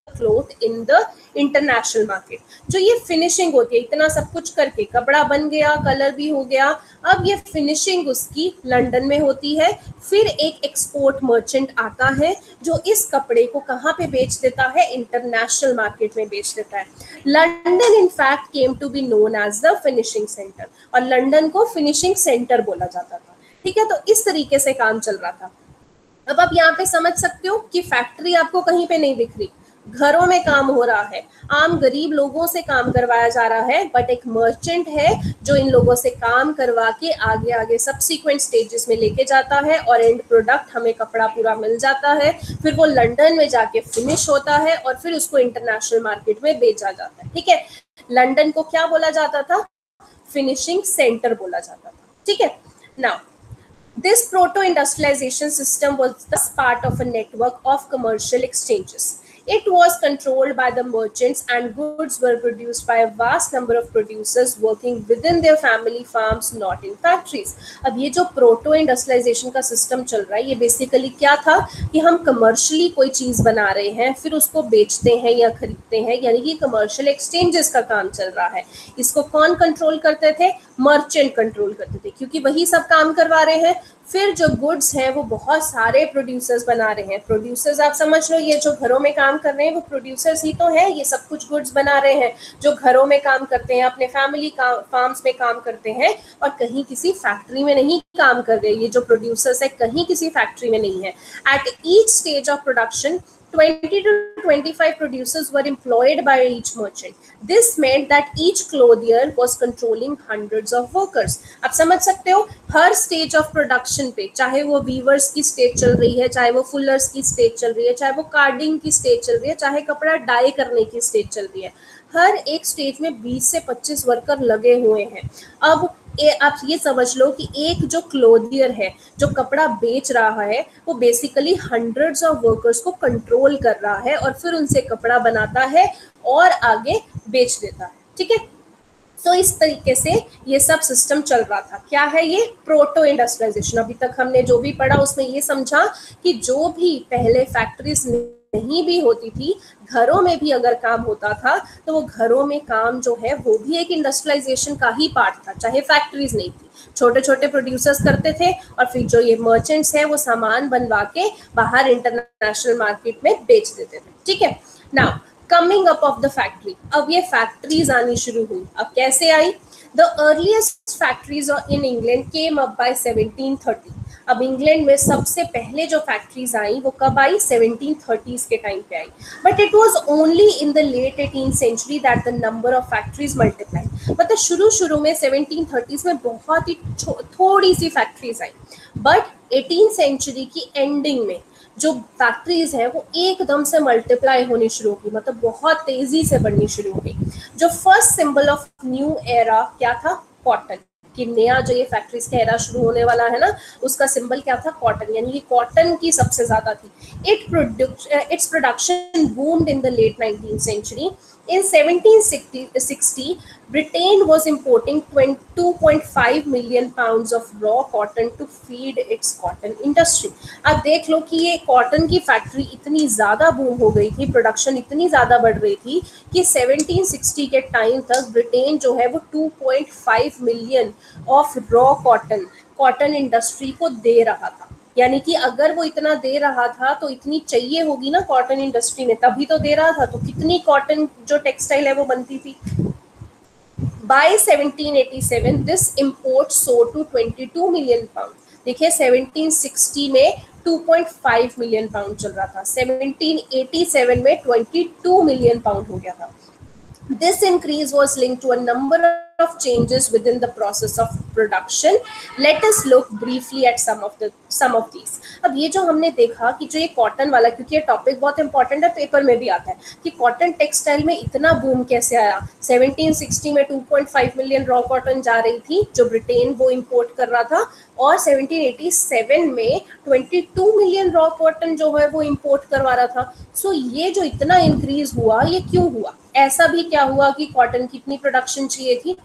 cloth in the international market. जो ये फिनिशिंग होती है, इतना सब कुछ करके कपड़ा बन गया, कलर भी हो गया, अब ये फिनिशिंग उसकी लंदन में होती है। फिर एक एक्सपोर्ट मर्चेंट आता है जो इस कपड़े को कहाँ पे बेच देता है, इंटरनेशनल मार्केट में बेच देता है। London in fact came to be known as the finishing centre, और लंदन को फिनिशिंग सेंटर बोला जाता था, ठीक है। तो इस तरीके से काम चल रहा था। अब आप यहाँ पे समझ सकते हो कि फैक्ट्री आपको कहीं पे नहीं दिख रही, घरों में काम हो रहा है, आम गरीब लोगों से काम करवाया जा रहा है, बट एक मर्चेंट है जो इन लोगों से काम करवा के आगे आगे सब्सिक्वेंट स्टेजेस में लेके जाता है, और एंड प्रोडक्ट हमें कपड़ा पूरा मिल जाता है। फिर वो लंदन में जाके फिनिश होता है और फिर उसको इंटरनेशनल मार्केट में बेचा जाता है, ठीक है। लंदन को क्या बोला जाता था, फिनिशिंग सेंटर बोला जाता था, ठीक है। Now this proto-industrialization system was thus part of a network of commercial exchanges. It was controlled by the merchants and goods were produced by a vast number of producers working within their family farms, not in factories. अब ये जो proto industrialisation का system चल रहा है, ये basically क्या था कि हम कमर्शियली कोई चीज़ बना रहे हैं, फिर उसको बेचते हैं या खरीदते हैं, यानी कि कमर्शियल एक्सचेंजेस का काम चल रहा है। इसको कौन कंट्रोल करते थे, मर्चेंट कंट्रोल करते थे, क्योंकि वही सब काम करवा रहे हैं। फिर जो गुड्स हैं वो बहुत सारे प्रोड्यूसर्स बना रहे हैं। प्रोड्यूसर्स आप समझ लो, ये जो घरों में काम कर रहे हैं वो प्रोड्यूसर्स ही तो हैं, ये सब कुछ गुड्स बना रहे हैं। जो घरों में काम करते हैं, अपने फैमिली फार्म्स में काम करते हैं और कहीं किसी फैक्ट्री में नहीं काम कर रहे, ये जो प्रोड्यूसर्स है कहीं किसी फैक्ट्री में नहीं है। At each stage of production 20 to 25 producers were employed by each merchant. This meant that each clothier was controlling hundreds of workers. आप समझ सकते हो, हर स्टेज ऑफ प्रोडक्शन पे, चाहे वो वीवर्स की स्टेज चल रही है, चाहे वो फुलर्स की स्टेज चल रही है, चाहे वो कार्डिंग की स्टेज चल रही है, चाहे कपड़ा डाई करने की स्टेज चल रही है, हर एक स्टेज में 20 से 25 वर्कर लगे हुए हैं। अब आप ये समझ लो कि एक जो क्लोथियर है जो कपड़ा बेच रहा है वो बेसिकली हंड्रेड्स ऑफ वर्कर्स को कंट्रोल कर रहा है और फिर उनसे कपड़ा बनाता है और आगे बेच देता है, ठीक है। तो इस तरीके से ये सब सिस्टम चल रहा था। क्या है ये, प्रोटो इंडस्ट्रियलाइजेशन। अभी तक हमने जो भी पढ़ा उसमें ये समझा कि जो भी पहले फैक्ट्रीज नहीं भी होती थी, घरों में भी अगर काम होता था तो वो घरों में काम जो है वो भी एक इंडस्ट्रियलाइजेशन का ही पार्ट था, चाहे फैक्ट्रीज नहीं थी। छोटे छोटे प्रोड्यूसर्स करते थे और फिर जो ये मर्चेंट्स हैं वो सामान बनवा के बाहर इंटरनेशनल मार्केट में बेच देते थे, ठीक है। Now coming up of the factory, अब ये फैक्ट्रीज आनी शुरू हुई। अब कैसे आई, the earliest factories in England came up by 1730। अब इंग्लैंड में सबसे पहले जो फैक्ट्रीज आई वो कब आई, 1730s के टाइम पे आई। But it was only in the late 18th century that the number of factories multiply. मतलब शुरू में 1730s में बहुत ही थोड़ी सी फैक्ट्रीज आई, बट 18th सेंचुरी की एंडिंग में जो फैक्ट्रीज है वो एकदम से मल्टीप्लाई होनी शुरू हो गई, मतलब बहुत तेजी से बढ़नी शुरू हो गई। जो first symbol of new era क्या था, कॉटन। कि नया जो ये फैक्ट्रीज का एरा शुरू होने वाला है ना, उसका सिंबल क्या था, कॉटन, यानी कि कॉटन की सबसे ज्यादा थी। Its production boomed in the late 19th century. In 1760, Britain was importing 2.5 million pounds of raw cotton to feed its cotton industry. अब देख लो कि ये कॉटन की फैक्ट्री इतनी ज़्यादा बूम हो गई थी, प्रोडक्शन इतनी ज़्यादा बढ़ रही थी कि 1760 के टाइम तक ब्रिटेन जो है वो 2.5 million of raw cotton industry को दे रहा था। यानी कि अगर वो इतना दे रहा था तो इतनी चाहिए होगी ना कॉटन इंडस्ट्री में, तभी तो दे रहा था, तो कितनी कॉटन जो टेक्सटाइल है वो बनती थी। By 1787 this import sold to 22 million pound. देखिए 1760 में 2.5 मिलियन पाउंड चल रहा था, 1787 में 22 मिलियन पाउंड हो गया था। This increase was linked to a number of changes within the process of production. Let us look briefly at some of these. अब ये जो हमने देखा कि जो ये कॉटन वाला, क्योंकि ये टॉपिक बहुत इंपॉर्टेंट है, पेपर में भी आता है कि कॉटन टेक्सटाइल में इतना बूम कैसे आया। 1760 में 2.5 मिलियन रॉ कॉटन जा रही थी जो ब्रिटेन वो इंपोर्ट कर रहा था, और 1787 में 22 मिलियन रॉ कॉटन जो है वो इंपोर्ट करवा रहा था। सो ये जो इतना इंक्रीज हुआ, ये क्यों हुआ? ऐसा भी क्या हुआ कि कॉटन की इतनी प्रोडक्शन चाहिए थी?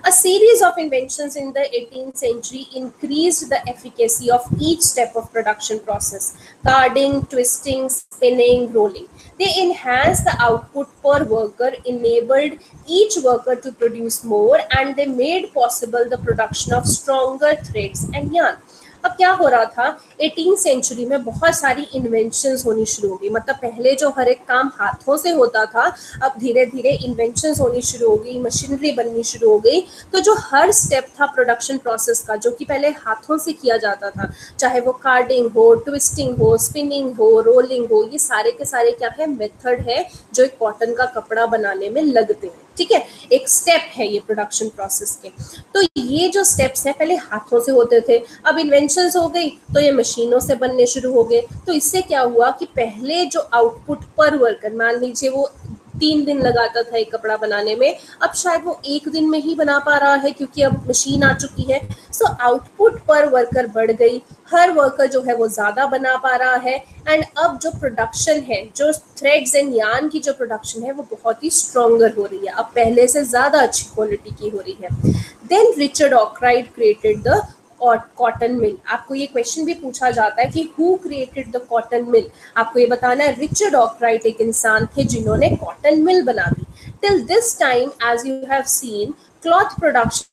A series of inventions in the 18th century increased the efficacy of each step of production process: carding, twisting, spinning, rolling. They enhanced the output per worker, enabled each worker to produce more, and they made possible the production of stronger threads and yarn. अब क्या हो रहा था, 18th century में बहुत सारी inventions होनी शुरू हो गई। मतलब पहले जो हर एक काम हाथों से होता था, अब धीरे धीरे इन्वेंशंस होनी शुरू हो गई, मशीनरी बननी शुरू हो गई। तो जो हर स्टेप था प्रोडक्शन प्रोसेस का, जो कि पहले हाथों से किया जाता था, चाहे वो कार्डिंग हो, ट्विस्टिंग हो, स्पिनिंग हो, रोलिंग हो, ये सारे के सारे क्या है, मेथड है जो एक कॉटन का कपड़ा बनाने में लगते हैं। ठीक है, एक स्टेप है ये प्रोडक्शन प्रोसेस के। तो ये जो स्टेप्स है पहले हाथों से होते थे, अब इन्वेंशंस हो गई तो ये मशीनों से बनने शुरू हो गए। तो इससे क्या हुआ कि पहले जो आउटपुट पर वर्कर, मान लीजिए वो 3 दिन लगाता था एक कपड़ा बनाने में, अब शायद वो 1 दिन में ही बना पा रहा है क्योंकि अब मशीन आ चुकी है। सो आउटपुट पर वर्कर बढ़ गई, हर वर्कर जो है वो ज्यादा बना पा रहा है, एंड अब जो प्रोडक्शन है, जो थ्रेड्स एंड यार्न की जो प्रोडक्शन है वो बहुत ही स्ट्रॉन्गर हो रही है, अब पहले से ज्यादा अच्छी क्वालिटी की हो रही है। देन रिचर्ड ऑकराइट क्रिएटेड द और कॉटन मिल। आपको ये क्वेश्चन भी पूछा जाता है कि who created the cotton mill, आपको ये बताना है रिचर्ड ऑकराइट एक इंसान थे जिन्होंने कॉटन मिल बना दी। Till this time, as you have seen, cloth production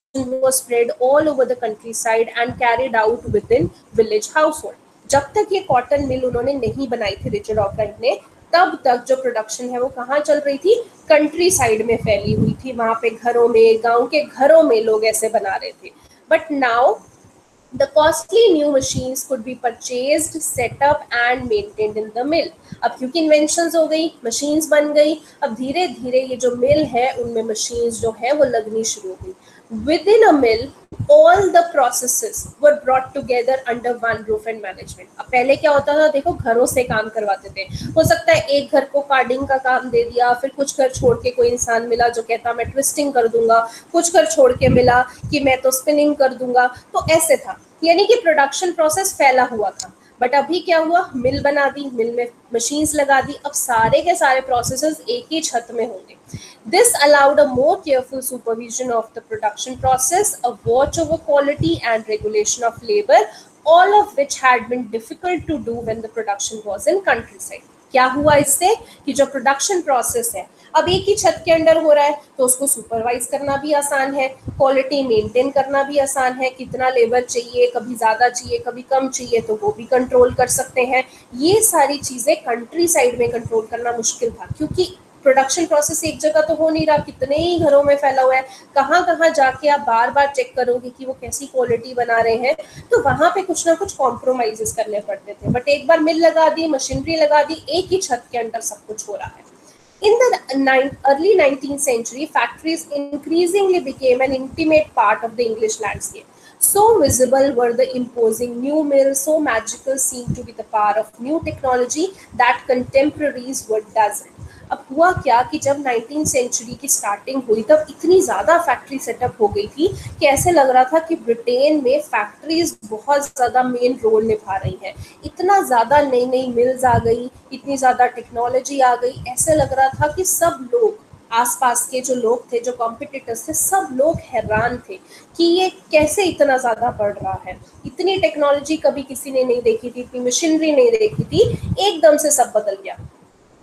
was spread all over the countryside and carried out within village household. जब तक ये कॉटन मिल उन्होंने नहीं बनाई थी रिचर्ड ऑकराइट ने, तब तक जो प्रोडक्शन है वो कहाँ चल रही थी, कंट्री साइड में फैली हुई थी, वहां पे घरों में, गांव के घरों में लोग ऐसे बना रहे थे। But now the costly new machines could be purchased, set up and maintained in the mill. अब क्योंकि इन्वेंशंस हो गई, मशीन्स बन गई, अब धीरे धीरे ये जो मिल है उनमें मशीन्स जो है वो लगनी शुरू हो गई। Within a mill, all the processes were brought together under one roof and management. अब पहले क्या होता था, देखो घरों से काम करवाते थे, हो सकता है एक घर को कार्डिंग का काम दे दिया, फिर कुछ घर छोड़ के कोई इंसान मिला जो कहता मैं ट्विस्टिंग कर दूंगा, कुछ घर छोड़ के मिला कि मैं तो स्पिनिंग कर दूंगा, तो ऐसे था, यानी कि प्रोडक्शन प्रोसेस फैला हुआ था। बट अभी क्या हुआ, मिल बना दी, मिल में मशीन्स लगा दी, अब सारे के सारे प्रोसेसेस एक ही छत में होंगे। This allowed a more careful supervision of the production process, a watch over quality and regulation of labor, all of which had been difficult to do when the production was in countryside. क्या हुआ इससे कि जो production process है अब एक ही छत के अंडर हो रहा है, तो उसको सुपरवाइज करना भी आसान है, क्वालिटी मेंटेन करना भी आसान है, कितना लेबर चाहिए, कभी ज्यादा चाहिए कभी कम चाहिए तो वो भी कंट्रोल कर सकते हैं। ये सारी चीजें कंट्री साइड में कंट्रोल करना मुश्किल था, क्योंकि प्रोडक्शन प्रोसेस एक जगह तो हो नहीं रहा, कितने ही घरों में फैला हुआ है, कहाँ कहाँ जाके आप बार बार चेक करोगे कि वो कैसी क्वालिटी बना रहे हैं, तो वहां पे कुछ ना कुछ कॉम्प्रोमाइजेस करने पड़ते थे। बट एक बार मिल लगा दी, मशीनरी लगा दी, एक ही छत के अंदर सब कुछ हो रहा है। In the early 19th century, factories increasingly became an intimate part of the English landscape. So visible were the imposing new mills, so magical seemed to be the power of new technology that contemporaries were dazzled. अब हुआ क्या कि जब 19th century की starting हुई तब इतनी ज़्यादा फैक्ट्री सेटअप हो गई थी कि ऐसे लग रहा था कि ब्रिटेन में फैक्ट्रीज बहुत ज़्यादा मेन रोल निभा रही हैं। इतना ज़्यादा नई नई मिल्स आ गई, इतनी ज़्यादा टेक्नोलॉजी आ गई, ऐसे लग रहा था कि सब लोग, आसपास के जो लोग थे, जो कॉम्पिटिटर्स थे, सब लोग हैरान थे कि ये कैसे इतना ज़्यादा बढ़ रहा है। इतनी टेक्नोलॉजी कभी किसी ने नहीं देखी थी, इतनी मशीनरी नहीं देखी थी, एकदम से सब बदल गया।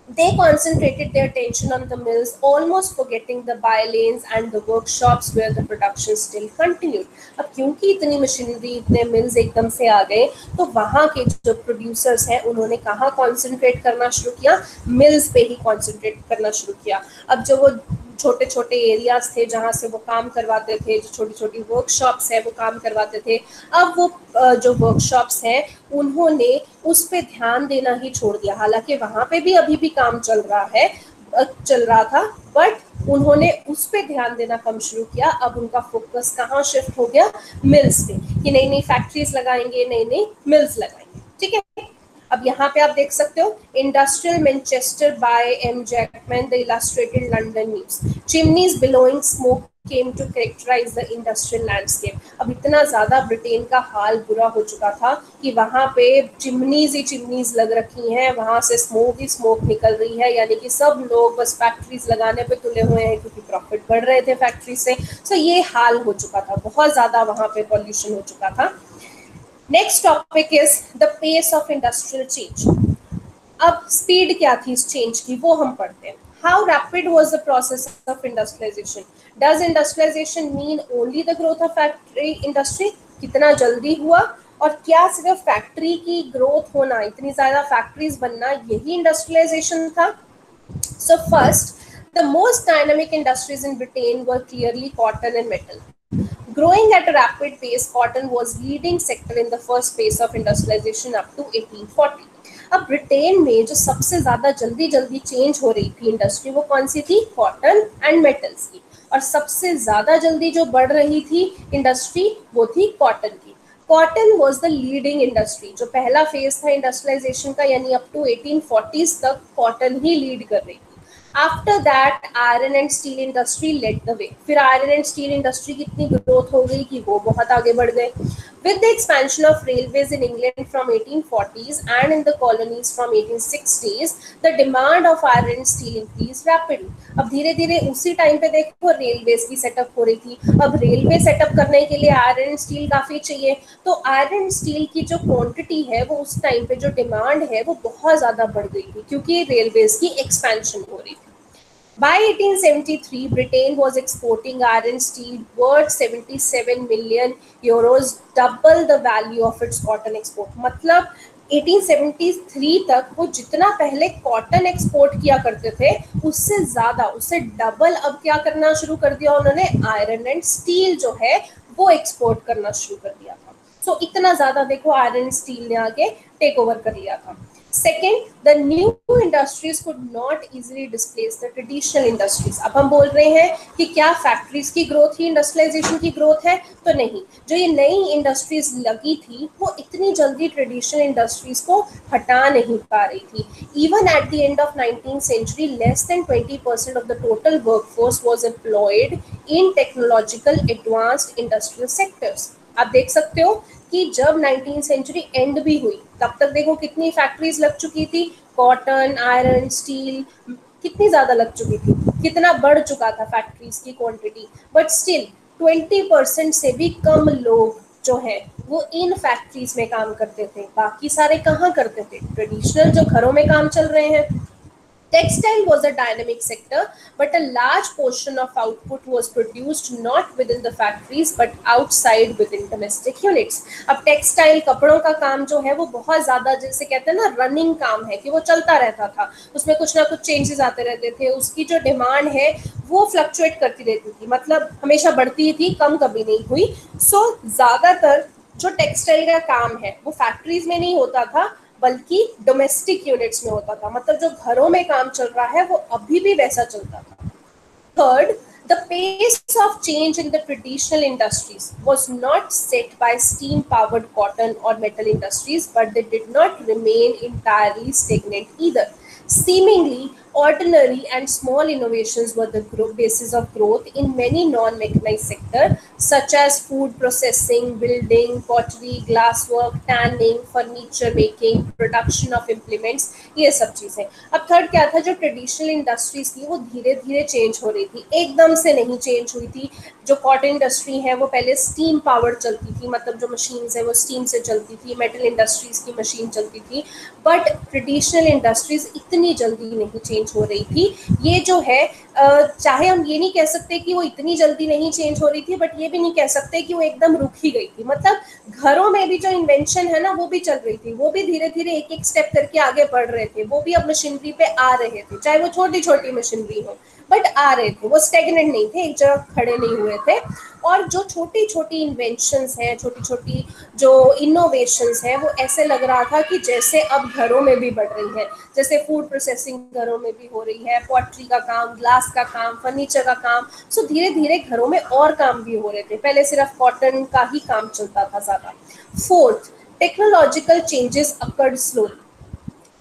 They concentrated their attention on the mills, almost forgetting the by-lanes and the workshops where the production still continued. अब क्योंकि इतनी मशीनरी, इतने मिल्स एकदम से आ गए, तो वहाँ के जो प्रोड्यूसर्स हैं उन्होंने कहाँ कॉन्सेंट्रेट करना शुरू किया? मिल्स पे ही कॉन्सेंट्रेट करना शुरू किया। अब जो वो छोटे छोटे एरियाज थे जहाँ से वो काम करवाते थे, जो छोटी छोटी वर्कशॉप्स है वो काम करवाते थे, अब वो जो वर्कशॉप्स हैं उन्होंने उस पे ध्यान देना ही छोड़ दिया। हालांकि वहाँ पे भी अभी भी काम चल रहा था, बट उन्होंने उस पे ध्यान देना कम शुरू किया। अब उनका फोकस कहाँ शिफ्ट हो गया? मिल्स पे, कि नई नई फैक्ट्रीज लगाएंगे, नई नई मिल्स लगाएंगे। ठीक है, अब यहाँ पे आप देख सकते हो, industrial Manchester by M Jackman, the illustrated London news, chimneys billowing smoke came to characterize the industrial landscape। अब इतना ज़्यादा ब्रिटेन का हाल बुरा हो चुका था कि वहाँ पे चिमनीज ही चिमनीज लग रखी हैं, वहाँ से स्मोक ही स्मोक निकल रही है, यानी कि सब लोग बस फैक्ट्रीज लगाने पे तुले हुए हैं क्योंकि प्रॉफिट बढ़ रहे थे फैक्ट्री से। तो ये हाल हो चुका था, बहुत ज़्यादा वहाँ पे पॉल्यूशन हो चुका था। Next topic is the pace of industrial change. अब स्पीड क्या थी इस चेंज की, वो हम पढ़ते हैं। How rapid was the process of industrialization? Does industrialization mean only the growth of factory industry? कितना जल्दी हुआ, और क्या सिर्फ फैक्ट्री की ग्रोथ होना, इतनी ज़्यादा फैक्ट्रीज बनना, यही इंडस्ट्रियलाइजेशन था? So first, the most dynamic industries in Britain were clearly cotton and metal. Growing at a rapid pace, cotton was leading sector in the first phase of industrialization up to 1840. अब Britain में जो सबसे ज्यादा जल्दी जल्दी change हो रही थी इंडस्ट्री, वो कौन सी थी? कॉटन एंड मेटल्स की। और सबसे ज्यादा जल्दी जो बढ़ रही थी इंडस्ट्री, वो थी कॉटन की। Cotton was the leading industry. जो पहला फेज था इंडस्ट्रियलाइजेशन का, यानी अप टू 1840s तक कॉटन ही लीड कर रही थी। After that iron and steel industry led the way. फिर आयरन एंड स्टील इंडस्ट्री की इतनी ग्रोथ हो गई कि वो बहुत आगे बढ़ गए। With the expansion of railways in England from 1840s and in the colonies from 1860s, the demand of iron and steel increased rapidly. अब धीरे धीरे उसी टाइम पे देखो रेलवेज की सेटअप हो रही थी। अब रेलवे सेटअप करने के लिए आयरन एंड स्टील काफी चाहिए, तो आयरन एंड स्टील की जो क्वांटिटी है, वो उस टाइम पे जो डिमांड है वो बहुत ज्यादा बढ़ गई थी क्योंकि रेलवेज की एक्सपेंशन हो रही थी। By 1873, Britain was exporting iron and steel worth 77 million euros, double the value of its cotton export. मतलब 1873 तक वो जितना पहले कॉटन एक्सपोर्ट किया करते थे उससे ज्यादा, उससे डबल अब क्या करना शुरू कर दिया उन्होंने? आयरन एंड स्टील जो है वो एक्सपोर्ट करना शुरू कर दिया था। सो इतना ज्यादा देखो आयरन एंड स्टील ने आगे टेक ओवर कर लिया था। Second, the new industries could not easily displace the traditional industries. अब हम बोल रहे हैं कि क्या फैक्ट्रीज की ग्रोथ ही इंडस्ट्रियलाइजेशन की ग्रोथ है? तो नहीं। जो ये नई इंडस्ट्रीज लगी थी वो इतनी जल्दी ट्रेडिशनल इंडस्ट्रीज को हटा नहीं पा रही थी। Even at the end of 19th century, less than 20% of the total workforce was employed in technological advanced industrial sectors. आप देख सकते हो कि जब 19th सेंचुरी एंड भी हुई तब तक देखो कितनी फैक्ट्रीज लग चुकी थी, कॉटन, आयरन, स्टील, कितनी ज्यादा लग चुकी थी, कितना बढ़ चुका था फैक्ट्रीज की क्वांटिटी, बट स्टिल 20% से भी कम लोग जो है वो इन फैक्ट्रीज में काम करते थे। बाकी सारे कहाँ करते थे? ट्रेडिशनल जो घरों में काम चल रहे हैं। Textile was a dynamic sector, but a large portion of output was produced not within the factories but outside within domestic units. अब टेक्सटाइल कपड़ों का काम जो है वो बहुत ज़्यादा, जैसे कहते हैं ना, रनिंग काम है कि वो चलता रहता था, उसमें कुछ ना कुछ चेंजेस आते रहते थे, उसकी जो डिमांड है वो फ्लक्चुएट करती रहती थी, मतलब हमेशा बढ़ती थी, कम कभी नहीं हुई। सो ज़्यादातर जो टेक्सटाइल का काम है वो फैक्ट्रीज में नहीं होता था बल्कि डोमेस्टिक यूनिट्स में होता था, मतलब जो घरों में काम चल रहा है वो अभी भी वैसा चलता था। Third, The pace of change in the traditional industries was not set by steam-powered cotton or metal industries, but they did not remain entirely stagnant either. Seemingly, ordinary and small innovations were the basis of growth in many non-mechanized sectors, such as food processing, building, pottery, glasswork, tanning, furniture making, production of implements, ये सब चीज़ें। अब third क्या था, जो traditional industries थी वो धीरे धीरे चेंज हो रही थी, एकदम से नहीं चेंज हुई थी। जो कॉटन इंडस्ट्री है वो पहले स्टीम पावर्ड चलती थी, मतलब जो मशीन्स है वो स्टीम से चलती थी, मेटल इंडस्ट्रीज की मशीन चलती थी, बट ट्रेडिशनल इंडस्ट्रीज इतनी जल्दी नहीं चेंज हो रही थी। ये जो है चाहे हम ये नहीं कह सकते कि वो इतनी जल्दी नहीं चेंज हो रही थी, बट ये भी नहीं कह सकते कि वो एकदम रुक ही गई थी। मतलब घरों में भी जो इन्वेंशन है ना वो भी चल रही थी, वो भी धीरे धीरे एक एक स्टेप करके आगे बढ़ रहे थे, वो भी अब मशीनरी पे आ रहे थे, चाहे वो छोटी छोटी मशीनरी हो, बट आ रहे थे, वो स्टेगनेंट नहीं थे, एक जगह खड़े नहीं हुए थे। और जो छोटी छोटी इन्वेंशंस हैं, छोटी छोटी जो इनोवेशंस हैं, वो ऐसे लग रहा था कि जैसे अब घरों में भी बढ़ रही है। जैसे फूड प्रोसेसिंग घरों में भी हो रही है, पॉटरी का काम, ग्लास का काम, फर्नीचर का काम, सो धीरे धीरे घरों में और काम भी हो रहे थे। पहले सिर्फ कॉटन का ही काम चलता था ज्यादा। Fourth, technological changes occurred slowly,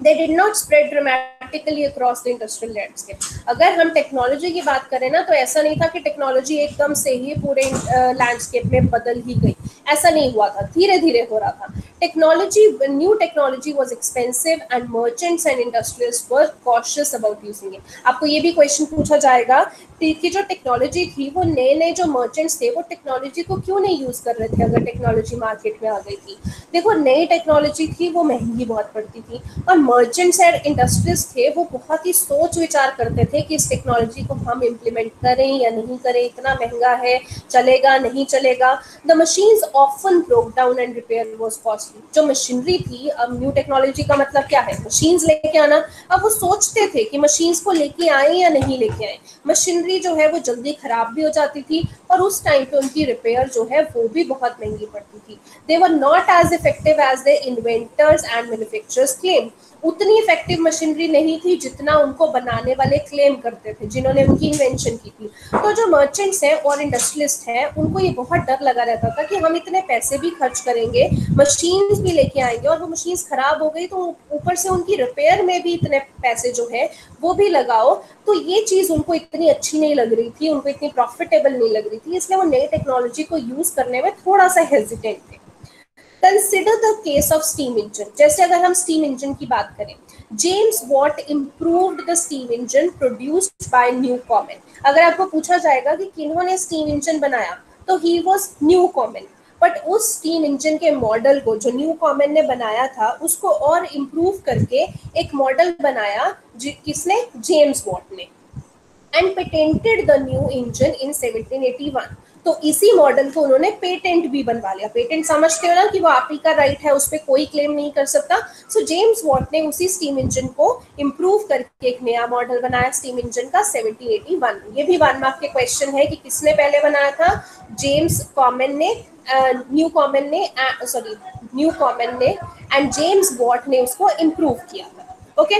they did not spread dramatically across the industrial landscape। अगर हम टेक्नोलॉजी की बात करें ना, तो ऐसा नहीं था कि टेक्नोलॉजी एकदम से ही पूरे लैंडस्केप में बदल ही गई, ऐसा नहीं हुआ था, धीरे धीरे हो रहा था। Technology, new technology was expensive and merchants and industrialist were cautious about using it. आपको ये भी क्वेश्चन पूछा जाएगा कि जो टेक्नोलॉजी थी, वो नए नए जो मर्चेंट्स थे वो टेक्नोलॉजी को क्यों नहीं यूज कर रहे थे अगर टेक्नोलॉजी मार्केट में आ गई थी। देखो, नई टेक्नोलॉजी थी वो महंगी बहुत पड़ती थी, और मर्चेंट्स एंड इंडस्ट्रीज थे वो बहुत ही सोच विचार करते थे कि इस टेक्नोलॉजी को हम इम्प्लीमेंट करें या नहीं करें, इतना महंगा है, चलेगा नहीं चलेगा। The machines often broke down and repair was costly. जो मशीनरी थी, अब न्यू टेक्नोलॉजी का मतलब क्या है, मशीन्स लेके आना। अब वो सोचते थे कि मशीन्स को लेके आए या नहीं लेके आए। मशीनरी जो है वो जल्दी खराब भी हो जाती थी, और उस टाइम पे उनकी रिपेयर जो है वो भी बहुत महंगी पड़ती थी। They were not as effective as the inventors and manufacturers claim. उतनी इफेक्टिव मशीनरी नहीं थी जितना उनको बनाने वाले क्लेम करते थे, जिन्होंने उनकी इन्वेंशन की थी। तो जो मर्चेंट्स हैं और इंडस्ट्रियलिस्ट हैं, उनको ये बहुत डर लगा रहता था कि हम इतने पैसे भी खर्च करेंगे, मशीन्स भी लेके आएंगे, और वो मशीन्स खराब हो गई तो ऊपर से उनकी रिपेयर में भी इतने पैसे जो है वो भी लगाओ। तो ये चीज उनको इतनी अच्छी नहीं लग रही थी, उनको इतनी प्रॉफिटेबल नहीं लग रही थी, इसलिए वो नई टेक्नोलॉजी को यूज करने में थोड़ा सा हेजिटेंट थे। Consider the case of steam engine. जैसे अगर हम स्टीम इंजन की बात करें, James Watt improved the steam engine produced by new common. अगर आपको पूछा जाएगा कि किन्होंने स्टीम इंजन बनाया, तो he was new common. But उस स्टीम इंजन के मॉडल को जो न्यू कॉमन ने बनाया था, उसको और इम्प्रूव करके एक मॉडल बनाया, किसने, जेम्स वॉट ने, and patented the new engine in 1781। तो इसी मॉडल को उन्होंने पेटेंट भी बनवा लिया। पेटेंट समझते हो ना कि वो आप ही का राइट है, उस पर कोई क्लेम नहीं कर सकता। सो जेम्स वॉट ने उसी स्टीम इंजन को इम्प्रूव करके एक नया मॉडल बनाया स्टीम इंजन का 1781। ये भी 1 मार्क के क्वेश्चन है कि किसने पहले बनाया था, जेम्स कॉमन ने, न्यू कॉमन ने, सॉरी न्यू कॉमन ने, एंड जेम्स वॉट ने उसको इम्प्रूव किया था। ओके,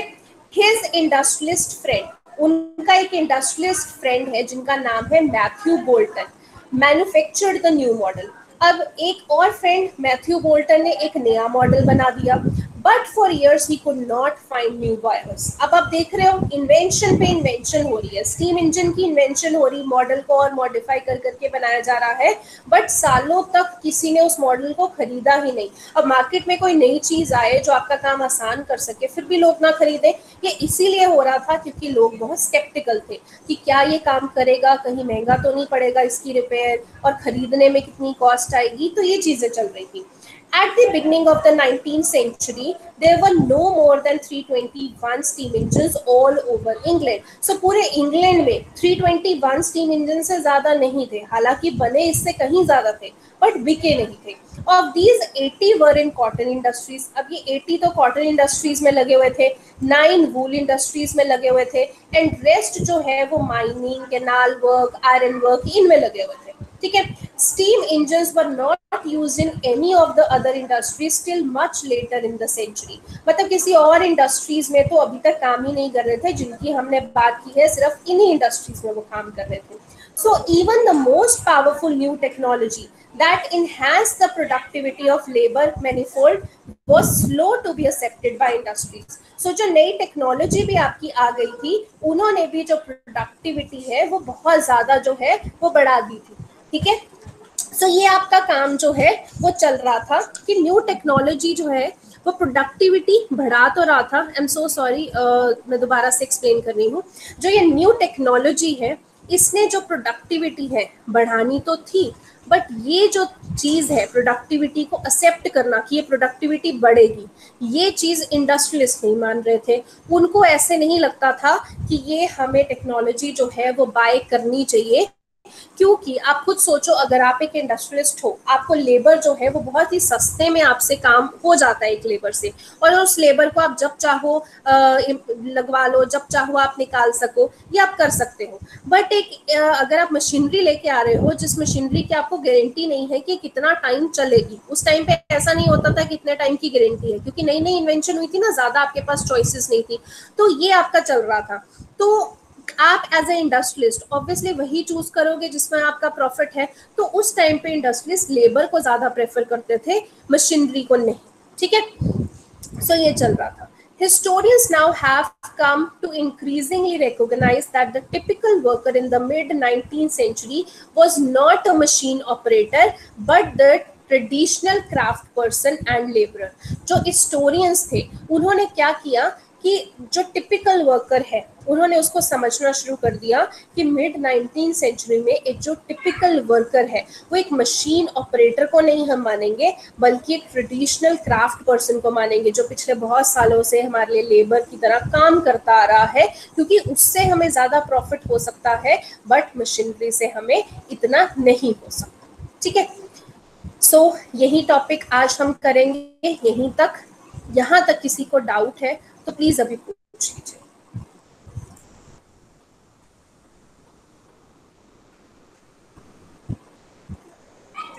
हिज इंडस्ट्रियलिस्ट फ्रेंड, उनका एक इंडस्ट्रियलिस्ट फ्रेंड है जिनका नाम है Matthew Bolton, manufactured the new model. अब एक और फ्रेंड मैथ्यू बोल्टन ने एक नया मॉडल बना दिया, but for years he could not find new buyers. अब आप देख रहे हो, इन्वेंशन पे इन्वेंशन हो रही है, स्टीम इंजन की इन्वेंशन हो रही, मॉडल को और मॉडिफाई कर करके बनाया जा रहा है, बट सालों तक किसी ने उस मॉडल को खरीदा ही नहीं। अब मार्केट में कोई नई चीज आए जो आपका काम आसान कर सके, फिर भी लोग ना खरीदे। ये इसीलिए हो रहा था क्योंकि लोग बहुत स्केप्टिकल थे कि क्या ये काम करेगा, कहीं महंगा तो नहीं पड़ेगा इसकी रिपेयर, और खरीदने में कितनी कॉस्ट आएगी। तो ये चीजें चल रही थी। At the beginning of the 19th century, there were no more than 321 steam engines all over England. So पूरे इंग्लैंड में 321 स्टीम इंजन से ज्यादा नहीं थे, हालांकि बने इससे कहीं ज्यादा थे, बट बिके नहीं थे। Of these 80 were in cotton industries। अब ये 80 तो कॉटन इंडस्ट्रीज में लगे हुए थे, 9 वूल इंडस्ट्रीज में लगे हुए थे, एंड रेस्ट जो है वो mining, canal work, iron work, इनमें लगे हुए थे। ठीक है, steam engines were not used in any of the other industries till much later in the century. मतलब किसी और इंडस्ट्रीज में तो अभी तक काम ही नहीं कर रहे थे, जिनकी हमने बात की है सिर्फ इन्हीं इंडस्ट्रीज में वो काम कर रहे थे। So even the most powerful new technology that enhanced the productivity of labor manifold was slow to be accepted by industries. So जो नई टेक्नोलॉजी भी आपकी आ गई थी, उन्होंने भी जो प्रोडक्टिविटी है वो बहुत ज्यादा जो है वो बढ़ा दी थी, ठीक है। सो ये आपका काम जो है वो चल रहा था कि न्यू टेक्नोलॉजी जो है वो प्रोडक्टिविटी बढ़ा तो रहा था। आई एम सो सॉरी, मैं दोबारा से एक्सप्लेन कर रही हूँ। जो ये न्यू टेक्नोलॉजी है, इसने जो प्रोडक्टिविटी है बढ़ानी तो थी, बट ये जो चीज है प्रोडक्टिविटी को एक्सेप्ट करना कि ये प्रोडक्टिविटी बढ़ेगी, ये चीज इंडस्ट्रियलिस्ट नहीं मान रहे थे। उनको ऐसे नहीं लगता था कि ये हमें टेक्नोलॉजी जो है वो बाय करनी चाहिए, क्योंकि आप खुद सोचो, अगर आप एक इंडस्ट्रियलिस्ट हो, आपको लेबर जो है वो बहुत ही सस्ते में आपसे काम हो जाता है एक लेबर से, और उस लेबर को आप जब चाहो लगवा लो, जब चाहो आप निकाल सको, ये आप कर सकते हो। बट एक अगर आप मशीनरी लेके आ रहे हो जिस मशीनरी की आपको गारंटी नहीं है कि कितना टाइम चलेगी, उस टाइम पे ऐसा नहीं होता था कितने टाइम की गारंटी है, क्योंकि नई नई इन्वेंशन हुई थी ना, ज्यादा आपके पास चॉइसेस नहीं थी, तो ये आपका चल रहा था। तो आप एज ए इंडस्ट्रियलिस्ट ऑब्वियसली वही चूज करोगे जिसमें आपका प्रॉफिट है। तो उस टाइम पे इंडस्ट्रियलिस्ट लेबर को ज्यादा प्रेफर करते थे, मशीनरी को नहीं, ठीक है। सो ये चल रहा था। Historians now have come to increasingly recognize that the typical worker in the mid 19th century was not a machine operator but the traditional craft person and labourer. जो हिस्टोरियंस थे उन्होंने क्या किया कि जो टिपिकल वर्कर है उन्होंने उसको समझना शुरू कर दिया कि मिड 19th सेंचुरी में एक जो टिपिकल वर्कर है वो एक मशीन ऑपरेटर को नहीं हम मानेंगे, बल्कि एक ट्रेडिशनल क्राफ्ट पर्सन को मानेंगे, जो पिछले बहुत सालों से हमारे लिए लेबर की तरह काम करता आ रहा है, क्योंकि उससे हमें ज्यादा प्रॉफिट हो सकता है बट मशीनरी से हमें इतना नहीं हो सकता, ठीक है। सो यही टॉपिक आज हम करेंगे, यहीं तक। यहाँ तक किसी को डाउट है तो प्लीज अभी पूछ लीजिए।